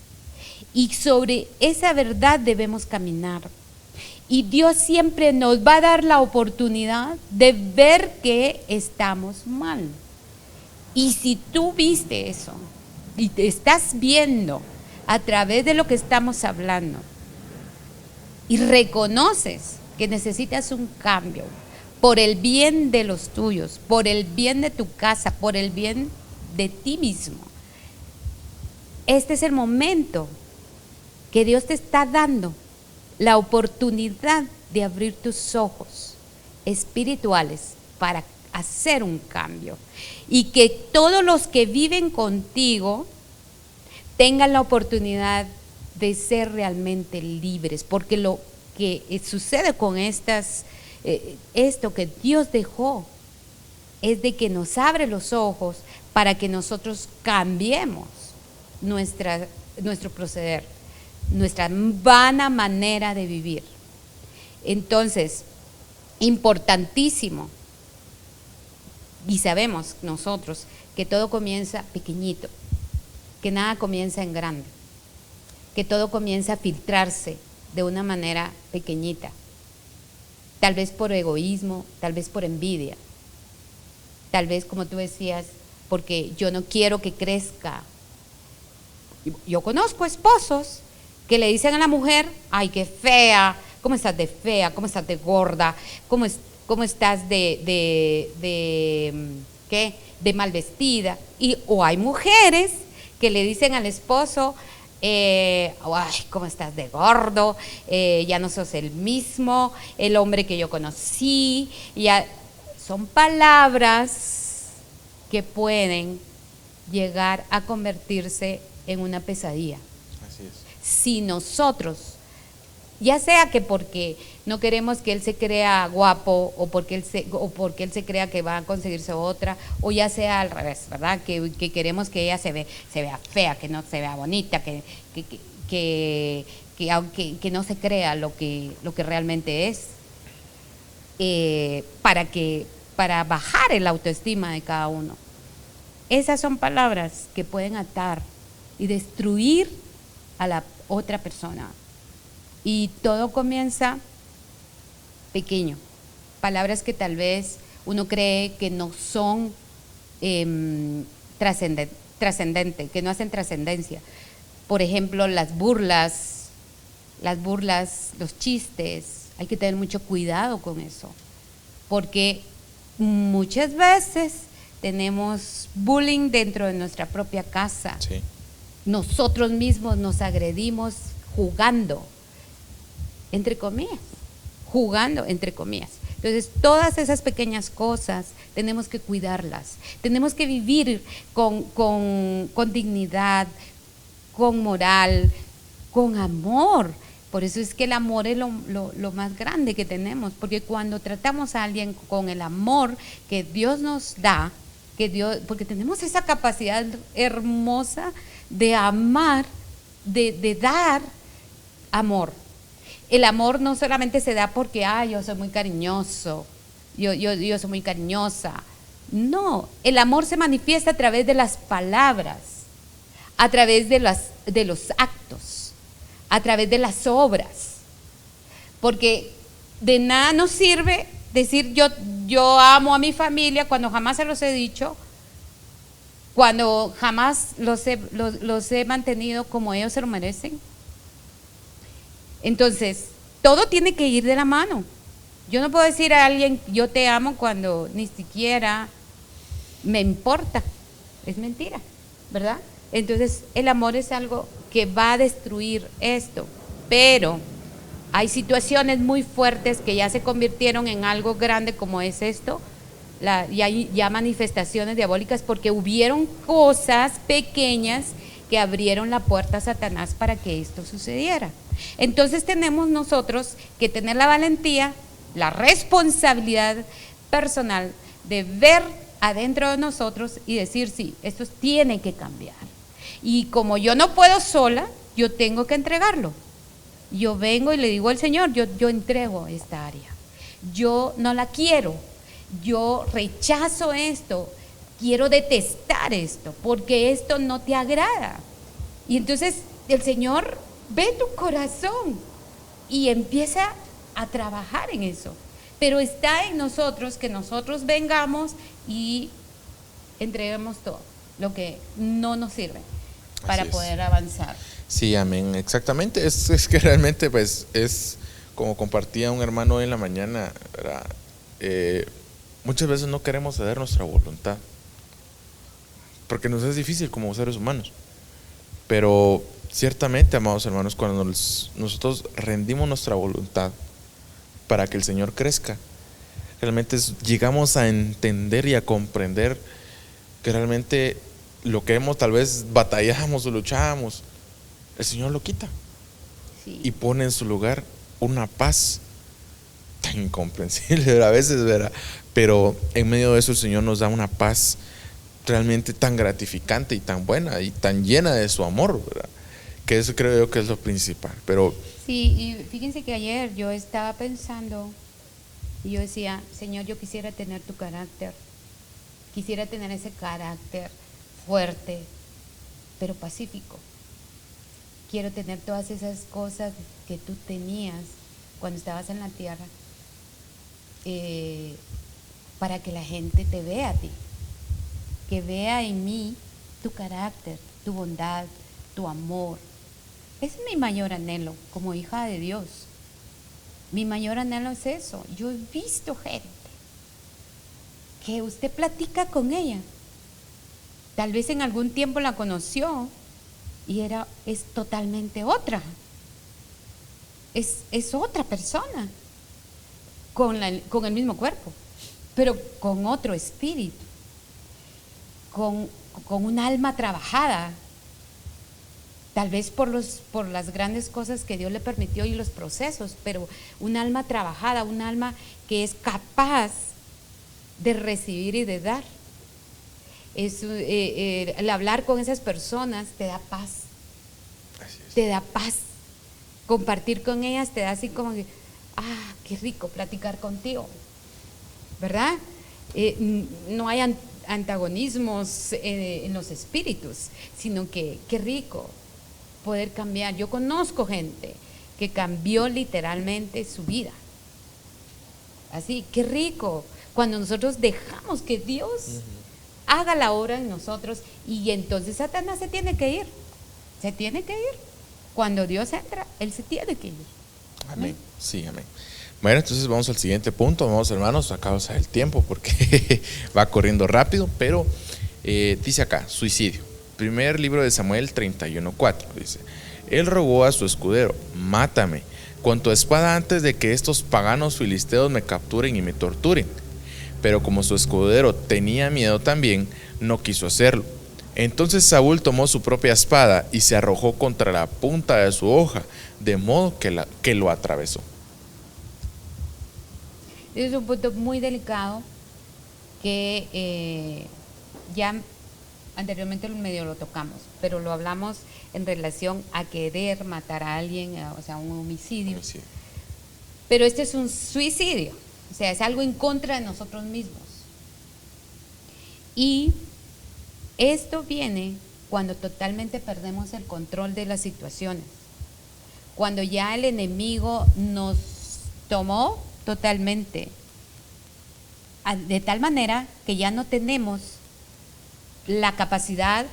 Y sobre esa verdad debemos caminar. Y Dios siempre nos va a dar la oportunidad de ver que estamos mal. Y si tú viste eso y te estás viendo a través de lo que estamos hablando y reconoces que necesitas un cambio por el bien de los tuyos, por el bien de tu casa, por el bien de ti mismo, este es el momento que Dios te está dando la oportunidad de abrir tus ojos espirituales para hacer un cambio y que todos los que viven contigo tengan la oportunidad de ser realmente libres, porque que sucede con esto que Dios dejó, es de que nos abre los ojos para que nosotros cambiemos nuestro proceder, nuestra vana manera de vivir. Entonces, importantísimo, y sabemos nosotros que todo comienza pequeñito, que nada comienza en grande, que todo comienza a filtrarse de una manera pequeñita, tal vez por egoísmo, tal vez por envidia, tal vez, como tú decías, porque yo no quiero que crezca. Yo conozco esposos que le dicen a la mujer: ay, qué fea, ¿cómo estás de fea? ¿Cómo estás de gorda? ¿Cómo estás ¿qué? De mal vestida? O hay mujeres que le dicen al esposo: ay, ¿cómo estás de gordo? Ya no sos el mismo, el hombre que yo conocí. Ya. Son palabras que pueden llegar a convertirse en una pesadilla. Así es. Si nosotros, ya sea que porque no queremos que él se crea guapo o porque él se crea que va a conseguirse otra, o ya sea al revés, ¿verdad? Que queremos que ella se vea fea, que no se vea bonita, que no se crea lo que realmente es, para bajar el autoestima de cada uno. Esas son palabras que pueden atar y destruir a la otra persona. Y todo comienza pequeño. Palabras que tal vez uno cree que no son trascendentes, que no hacen trascendencia. Por ejemplo, las burlas, los chistes. Hay que tener mucho cuidado con eso, porque muchas veces tenemos bullying dentro de nuestra propia casa. Sí. Nosotros mismos nos agredimos jugando, entre comillas. Entonces, todas esas pequeñas cosas tenemos que cuidarlas. Tenemos que vivir con dignidad, con moral, con amor. Por eso es que el amor es lo más grande que tenemos, porque cuando tratamos a alguien con el amor que Dios nos da, porque tenemos esa capacidad hermosa de amar, de dar amor. El amor no solamente se da porque yo soy muy cariñoso, yo soy muy cariñosa. No, el amor se manifiesta a través de las palabras, a través de los actos, a través de las obras, porque de nada nos sirve decir yo amo a mi familia cuando jamás se los he dicho, cuando jamás los he mantenido como ellos se lo merecen. Entonces, todo tiene que ir de la mano. Yo no puedo decir a alguien yo te amo cuando ni siquiera me importa. Es mentira, ¿verdad? Entonces, el amor es algo que va a destruir esto, pero hay situaciones muy fuertes que ya se convirtieron en algo grande como es esto, y hay ya manifestaciones diabólicas porque hubieron cosas pequeñas que abrieron la puerta a Satanás para que esto sucediera. Entonces tenemos nosotros que tener la valentía, la responsabilidad personal de ver adentro de nosotros y decir: sí, esto tiene que cambiar. Y como yo no puedo sola, yo tengo que entregarlo. Yo vengo y le digo al Señor: yo entrego esta área. Yo no la quiero. Yo rechazo esto. Quiero detestar esto porque esto no te agrada. Y entonces el Señor ve tu corazón y empieza a trabajar en eso. Pero está en nosotros que nosotros vengamos y entreguemos todo lo que no nos sirve para poder avanzar. Sí, amén, exactamente. Es que realmente pues es como compartía un hermano hoy en la mañana, ¿verdad? Muchas veces no queremos ceder nuestra voluntad porque nos es difícil como seres humanos, pero ciertamente, amados hermanos, cuando nosotros rendimos nuestra voluntad para que el Señor crezca, realmente llegamos a entender y a comprender que realmente lo que tal vez batallamos o luchábamos, el Señor lo quita, sí, y pone en su lugar una paz tan incomprensible a veces, ¿verdad? Pero en medio de eso el Señor nos da una paz realmente tan gratificante y tan buena y tan llena de su amor, ¿verdad? Que eso creo yo que es lo principal. Pero sí, y fíjense que ayer yo estaba pensando y yo decía, Señor, yo quisiera tener tu carácter, quisiera tener ese carácter fuerte, pero pacífico. Quiero tener todas esas cosas que tú tenías cuando estabas en la tierra, para que la gente te vea a ti, que vea en mí tu carácter, tu bondad, tu amor. Ese es mi mayor anhelo como hija de Dios. Mi mayor anhelo es eso. Yo he visto gente que usted platica con ella. Tal vez en algún tiempo la conoció y es totalmente otra. Es otra persona con el mismo cuerpo, pero con otro espíritu, con un alma trabajada. Tal vez por las grandes cosas que Dios le permitió y los procesos, pero un alma trabajada, un alma que es capaz de recibir y de dar. El hablar con esas personas te da paz. Te da paz. Compartir con ellas te da así como que, qué rico platicar contigo, ¿verdad? No hay antagonismos en los espíritus, sino que qué rico poder cambiar. Yo conozco gente que cambió literalmente su vida. Así, qué rico cuando nosotros dejamos que Dios haga la obra en nosotros, y entonces Satanás se tiene que ir. Se tiene que ir. Cuando Dios entra, Él se tiene que ir. Amén. Sí, amén. Bueno, entonces vamos al siguiente punto. Vamos, hermanos, a causa del tiempo, porque va corriendo rápido, pero dice acá, suicidio. Primer libro de Samuel 31:4, dice: Él rogó a su escudero, mátame con tu espada antes de que estos paganos filisteos me capturen y me torturen. Pero como su escudero tenía miedo también, no quiso hacerlo. Entonces Saúl tomó su propia espada y se arrojó contra la punta de su hoja, de modo que lo atravesó. Es un punto muy delicado que ya anteriormente medio lo tocamos, pero lo hablamos en relación a querer matar a alguien, o sea, un homicidio. Pero este es un suicidio, o sea, es algo en contra de nosotros mismos. Y esto viene cuando totalmente perdemos el control de las situaciones, cuando ya el enemigo nos tomó totalmente, de tal manera que ya no tenemos la capacidad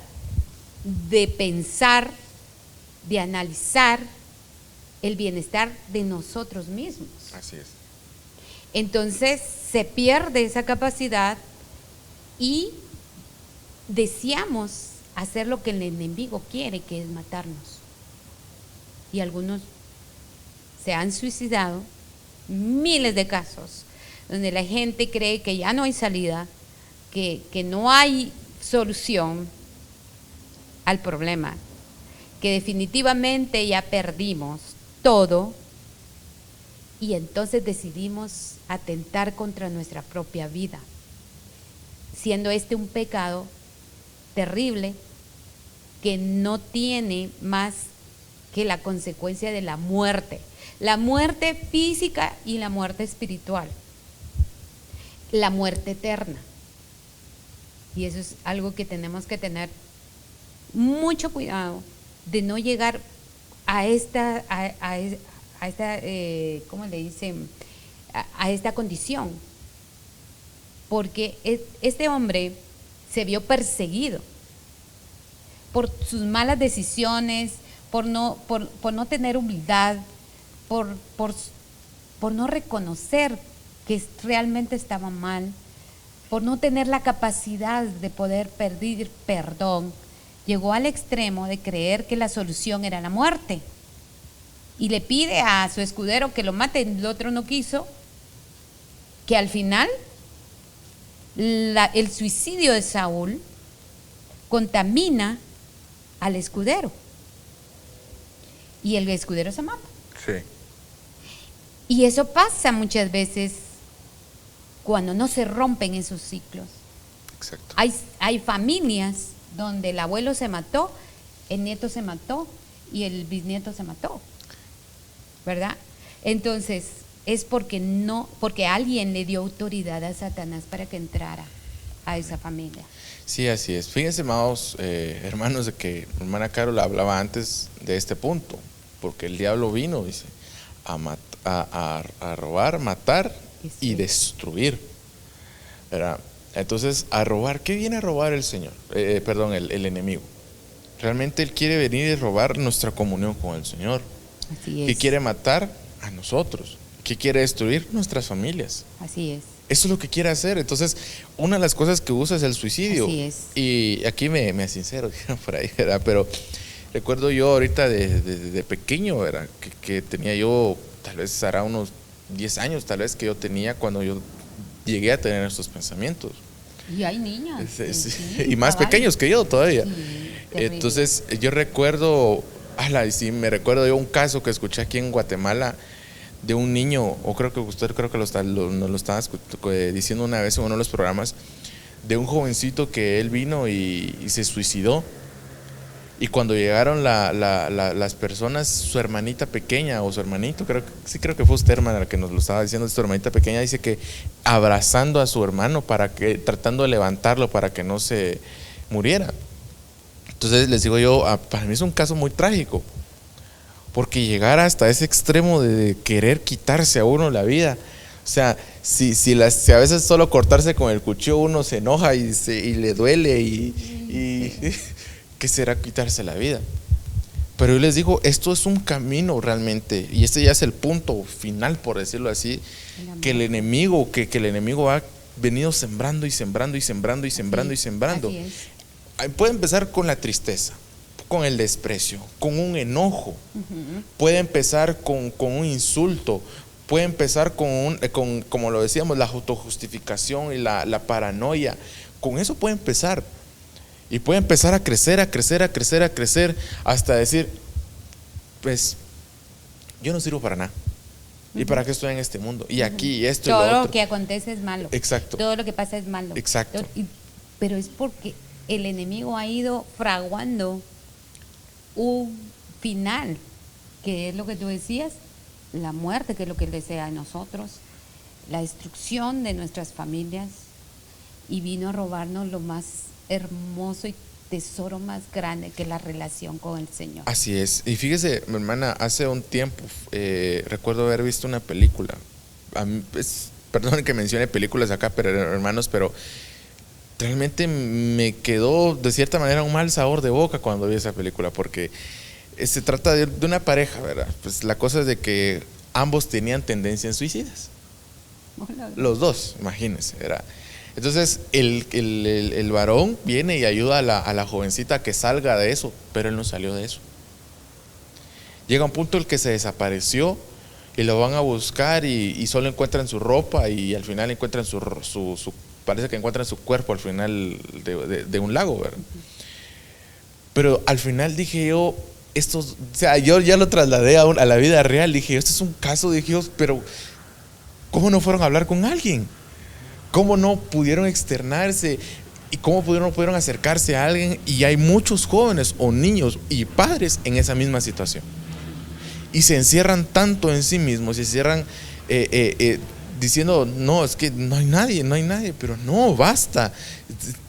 de pensar, de analizar el bienestar de nosotros mismos. Así es. Entonces se pierde esa capacidad y deseamos hacer lo que el enemigo quiere, que es matarnos. Y algunos se han suicidado, miles de casos, donde la gente cree que ya no hay salida, que no hay solución al problema, que definitivamente ya perdimos todo, y entonces decidimos atentar contra nuestra propia vida, siendo este un pecado terrible que no tiene más que la consecuencia de la muerte física y la muerte espiritual, la muerte eterna. Y eso es algo que tenemos que tener mucho cuidado de no llegar a esta ¿cómo le dicen? A esta condición, porque este hombre se vio perseguido por sus malas decisiones, por no tener humildad, por no reconocer que realmente estaba mal, por no tener la capacidad de poder pedir perdón. Llegó al extremo de creer que la solución era la muerte, y le pide a su escudero que lo mate. El otro no quiso, que al final el suicidio de Saúl contamina al escudero y el escudero se mata. Sí. Y eso pasa muchas veces cuando no se rompen esos ciclos. Exacto. Hay familias donde el abuelo se mató, el nieto se mató y el bisnieto se mató, ¿verdad? Entonces es porque alguien le dio autoridad a Satanás para que entrara a esa familia. Sí, así es. Fíjense, amados hermanos, de que hermana Carol hablaba antes de este punto, porque el diablo vino, dice, a robar, matar y destruir, ¿verdad? Entonces, a robar, ¿qué viene a robar el Señor? El enemigo. Realmente Él quiere venir y robar nuestra comunión con el Señor. Así es. ¿Qué quiere matar? A nosotros. ¿Qué quiere destruir? Nuestras familias. Así es. Eso es lo que quiere hacer. Entonces, una de las cosas que usa es el suicidio. Así es. Y aquí me sincero, dijeron por ahí, ¿verdad? Pero recuerdo yo ahorita de pequeño, ¿verdad? Que tenía yo, tal vez hará unos 10 años, tal vez que yo tenía cuando yo llegué a tener estos pensamientos. Y hay niños. Y más pequeños que yo todavía. Sí, entonces, yo recuerdo, me recuerdo yo un caso que escuché aquí en Guatemala de un niño, o creo que usted nos lo estaba diciendo una vez en uno de los programas, de un jovencito que él vino y se suicidó. Y cuando llegaron las personas, su hermanita pequeña o su hermanito, creo que fue usted, hermana, la que nos lo estaba diciendo, su hermanita pequeña, dice que abrazando a su hermano, tratando de levantarlo para que no se muriera. Entonces les digo yo, para mí es un caso muy trágico, porque llegar hasta ese extremo de querer quitarse a uno la vida, o sea, si a veces solo cortarse con el cuchillo uno se enoja y le duele y ¿qué será quitarse la vida? Pero yo les digo, esto es un camino realmente, y este ya es el punto final, por decirlo así, que el enemigo ha venido sembrando y sembrando y sembrando y sembrando y sembrando. Así es. Puede empezar con la tristeza, con el desprecio, con un enojo, puede empezar con un insulto, puede empezar con como lo decíamos, la autojustificación y la paranoia. Con eso puede empezar. Y puede empezar a crecer, a crecer, a crecer, a crecer, hasta decir, pues, yo no sirvo para nada. ¿Y para qué estoy en este mundo? Y aquí, y esto y lo otro. Todo lo que acontece es malo. Exacto. Todo lo que pasa es malo. Exacto. Pero es porque el enemigo ha ido fraguando un final, que es lo que tú decías, la muerte, que es lo que él desea a nosotros, la destrucción de nuestras familias, y vino a robarnos lo más hermoso y tesoro más grande, que es la relación con el Señor. Así es. Y fíjese, mi hermana, hace un tiempo recuerdo haber visto una película. Perdón que mencione películas acá, pero hermanos, pero realmente me quedó de cierta manera un mal sabor de boca cuando vi esa película, porque se trata de una pareja, ¿verdad? Pues la cosa es de que ambos tenían tendencias suicidas. Los dos, imagínense, ¿verdad? Entonces el varón viene y ayuda a la jovencita a que salga de eso, pero él no salió de eso. Llega un punto en el que se desapareció y lo van a buscar y solo encuentran su ropa, y al final encuentran parece que encuentran su cuerpo al final de un lago, ¿verdad? Pero al final dije yo, yo ya lo trasladé a la vida real. Dije, esto es un caso de Dios, pero ¿cómo no fueron a hablar con alguien? ¿Cómo no pudieron externarse? ¿Y cómo no pudieron acercarse a alguien? Y hay muchos jóvenes o niños y padres en esa misma situación. Y se encierran tanto en sí mismos, se encierran diciendo, no, es que no hay nadie, pero no, basta.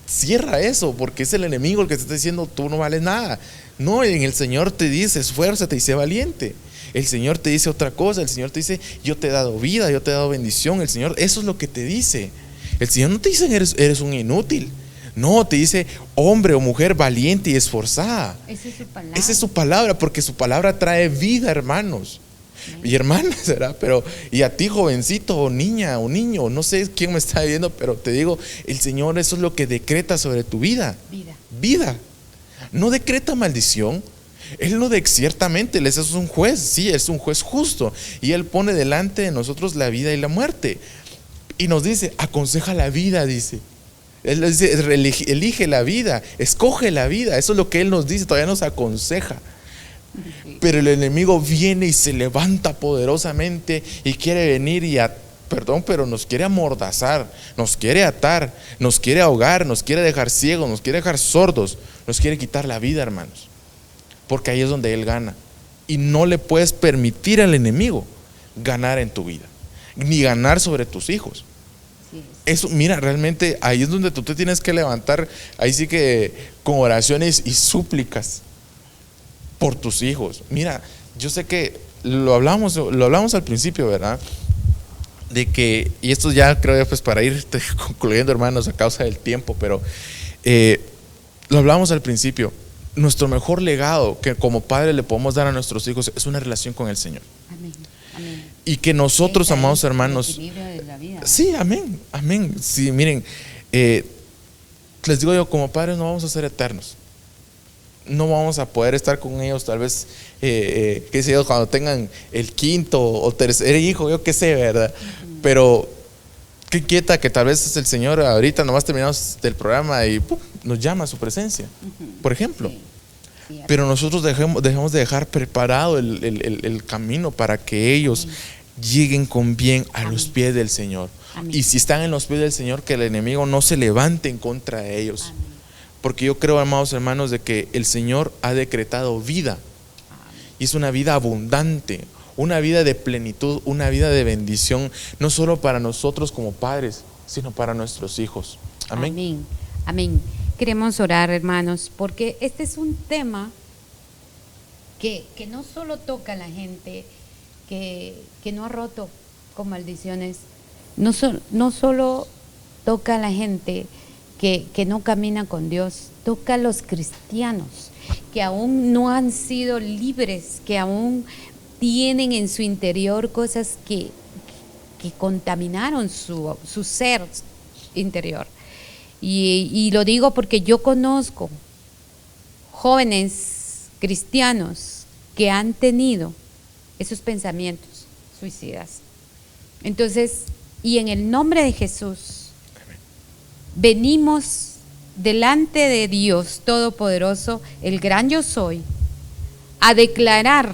Cierra eso, porque es el enemigo el que te está diciendo, tú no vales nada. No, en el Señor te dice, esfuérzate y sé valiente. El Señor te dice otra cosa, el Señor te dice, yo te he dado vida, yo te he dado bendición. El Señor, eso es lo que te dice. El Señor no te dice, eres un inútil. No, te dice, hombre o mujer valiente y esforzada. Esa es su palabra. Esa es su palabra, porque su palabra trae vida, hermanos y hermanas, ¿verdad? Pero, y a ti, jovencito o niña o niño, no sé quién me está viendo, pero te digo, el Señor, eso es lo que decreta sobre tu vida. Vida. No decreta maldición. Él no ciertamente, Él es un juez, sí, es un juez justo, y Él pone delante de nosotros la vida y la muerte, y nos dice, aconseja la vida, dice. Él dice, elige la vida, escoge la vida. Eso es lo que Él nos dice, todavía nos aconseja. Pero el enemigo viene y se levanta poderosamente y quiere venir pero nos quiere amordazar, nos quiere atar, nos quiere ahogar, nos quiere dejar ciegos, nos quiere dejar sordos, nos quiere quitar la vida, hermanos. Porque ahí es donde él gana. Y no le puedes permitir al enemigo ganar en tu vida, ni ganar sobre tus hijos. Eso, mira, realmente ahí es donde tú te tienes que levantar, ahí sí que con oraciones y súplicas por tus hijos. Mira, yo sé que lo hablamos al principio, ¿verdad? De que, y esto ya creo pues para ir concluyendo, hermanos, a causa del tiempo, pero lo hablamos al principio. Nuestro mejor legado que como padre le podemos dar a nuestros hijos es una relación con el Señor. Amén. Amén. Y que nosotros, amados hermanos, el equilibrio de la vida. Sí, amén, amén. Sí, miren, les digo yo, como padres no vamos a ser eternos. No vamos a poder estar con ellos, tal vez, qué sé yo, cuando tengan el quinto o tercer hijo, yo qué sé, ¿verdad? Pero qué inquieta que tal vez el Señor ahorita nomás terminamos del programa y ¡pum!, nos llama a su presencia, por ejemplo. Sí. Pero nosotros dejamos de dejar preparado el camino para que ellos lleguen con bien a los pies del Señor. Amén. Y si están en los pies del Señor, que el enemigo no se levante en contra de ellos. Amén. Porque yo creo, amados hermanos, de que el Señor ha decretado vida. Y es una vida abundante, una vida de plenitud, una vida de bendición, no solo para nosotros como padres, sino para nuestros hijos. Amén. Amén. Amén. Queremos orar, hermanos, porque este es un tema que no solo toca a la gente que no ha roto con maldiciones, no solo toca a la gente que no camina con Dios, toca a los cristianos que aún no han sido libres, que aún tienen en su interior cosas que contaminaron su ser interior. Y lo digo porque yo conozco jóvenes cristianos que han tenido esos pensamientos suicidas. Entonces, y en el nombre de Jesús, venimos delante de Dios Todopoderoso, el gran yo soy, a declarar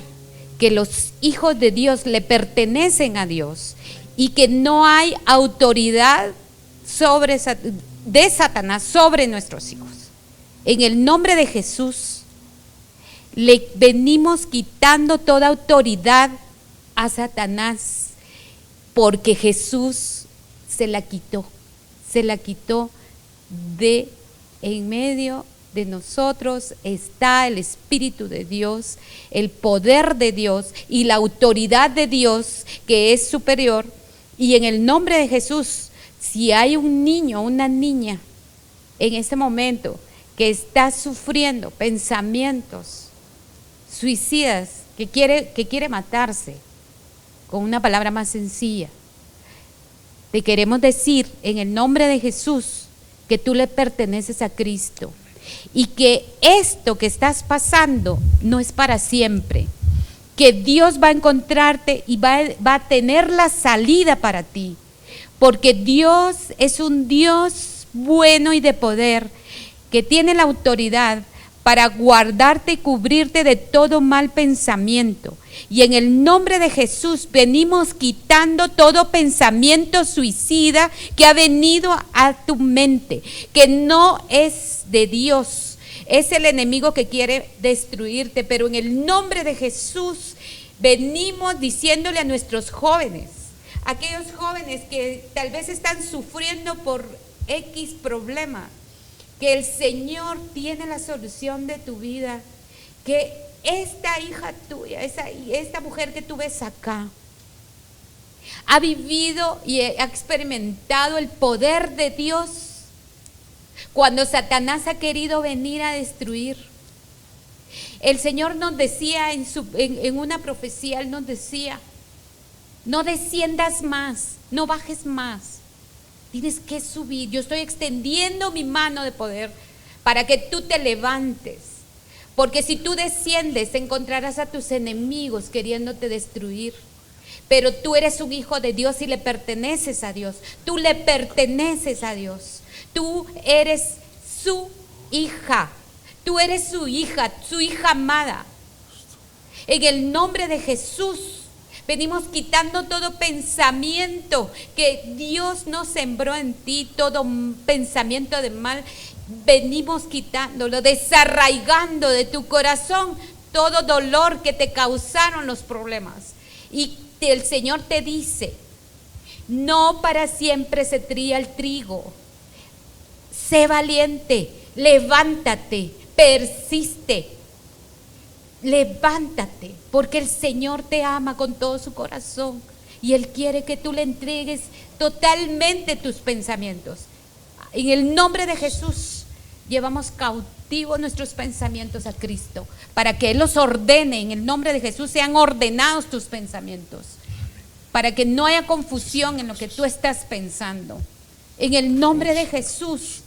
que los hijos de Dios le pertenecen a Dios y que no hay autoridad de Satanás sobre nuestros hijos. En el nombre de Jesús, le venimos quitando toda autoridad a Satanás, porque Jesús se la quitó de en medio de nosotros. Está el Espíritu de Dios, el poder de Dios y la autoridad de Dios que es superior. Y en el nombre de Jesús, si hay un niño o una niña en este momento que está sufriendo pensamientos suicidas, que quiere matarse, con una palabra más sencilla, te queremos decir en el nombre de Jesús que tú le perteneces a Cristo y que esto que estás pasando no es para siempre, que Dios va a encontrarte y va a tener la salida para ti, porque Dios es un Dios bueno y de poder, que tiene la autoridad para guardarte y cubrirte de todo mal pensamiento. Y en el nombre de Jesús venimos quitando todo pensamiento suicida que ha venido a tu mente, que no es de Dios. Es el enemigo que quiere destruirte, pero en el nombre de Jesús venimos diciéndole a nuestros jóvenes, aquellos jóvenes que tal vez están sufriendo por X problema, que el Señor tiene la solución de tu vida, que esta hija tuya, esta mujer que tú ves acá, ha vivido y ha experimentado el poder de Dios cuando Satanás ha querido venir a destruir. El Señor nos decía en una profecía, Él nos decía, no desciendas más, no bajes más. Tienes que subir. Yo estoy extendiendo mi mano de poder para que tú te levantes. Porque si tú desciendes, encontrarás a tus enemigos queriéndote destruir. Pero tú eres un hijo de Dios y le perteneces a Dios. Tú le perteneces a Dios. Tú eres su hija. Tú eres su hija amada. En el nombre de Jesús, venimos quitando todo pensamiento que Dios no sembró en ti, todo pensamiento de mal. Venimos quitándolo, desarraigando de tu corazón todo dolor que te causaron los problemas. Y el Señor te dice: no para siempre se trilla el trigo. Sé valiente, levántate, persiste. Levántate, porque el Señor te ama con todo su corazón y Él quiere que tú le entregues totalmente tus pensamientos. En el nombre de Jesús, llevamos cautivos nuestros pensamientos a Cristo para que Él los ordene. En el nombre de Jesús sean ordenados tus pensamientos, para que no haya confusión en lo que tú estás pensando. En el nombre de Jesús,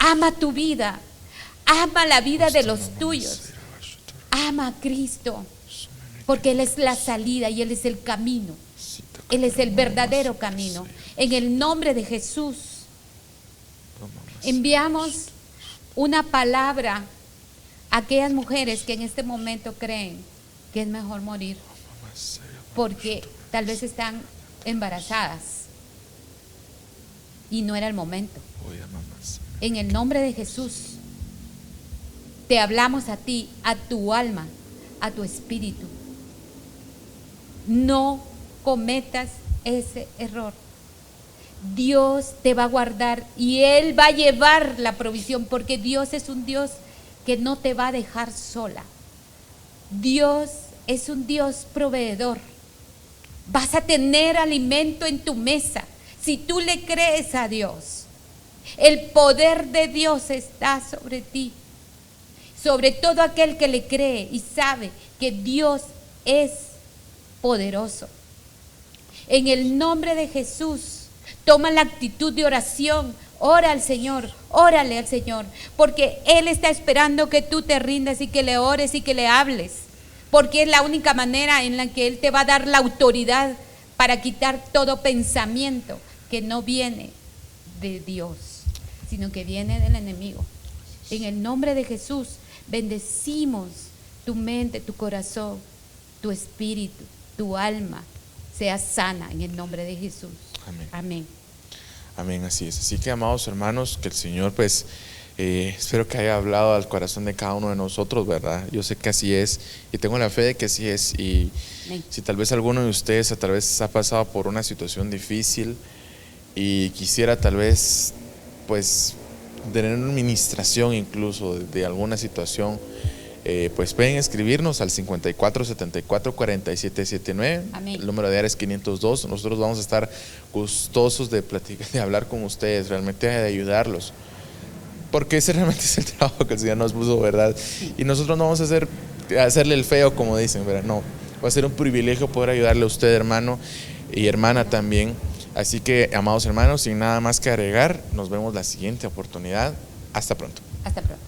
ama tu vida, ama la vida de los tuyos. Ama a Cristo, porque Él es la salida y Él es el camino. Él es el verdadero camino. En el nombre de Jesús, enviamos una palabra a aquellas mujeres que en este momento creen que es mejor morir, porque tal vez están embarazadas y no era el momento. En el nombre de Jesús, te hablamos a ti, a tu alma, a tu espíritu. No cometas ese error. Dios te va a guardar y Él va a llevar la provisión, porque Dios es un Dios que no te va a dejar sola. Dios es un Dios proveedor. Vas a tener alimento en tu mesa si tú le crees a Dios. El poder de Dios está sobre ti, sobre todo aquel que le cree y sabe que Dios es poderoso. En el nombre de Jesús, toma la actitud de oración. Ora al Señor, órale al Señor, porque Él está esperando que tú te rindas y que le ores y que le hables, porque es la única manera en la que Él te va a dar la autoridad para quitar todo pensamiento que no viene de Dios, sino que viene del enemigo. En el nombre de Jesús, bendecimos tu mente, tu corazón, tu espíritu, tu alma, sea sana en el nombre de Jesús. Amén. Amén. Amén, así es. Así que, amados hermanos, que el Señor pues espero que haya hablado al corazón de cada uno de nosotros, ¿verdad? Yo sé que así es y tengo la fe de que así es. Y Amén. si tal vez alguno de ustedes tal vez ha pasado por una situación difícil y quisiera tal vez pues tener una administración incluso de alguna situación, pues pueden escribirnos al 5474-4779. Amén. El número de área es 502. Nosotros vamos a estar gustosos de platicar, de hablar con ustedes, realmente de ayudarlos, porque ese realmente es el trabajo que el Señor nos puso, ¿verdad? Y nosotros no vamos a hacerle el feo, como dicen, ¿verdad? No, va a ser un privilegio poder ayudarle a usted, hermano y hermana también. Así que, amados hermanos, sin nada más que agregar, nos vemos la siguiente oportunidad. Hasta pronto. Hasta pronto.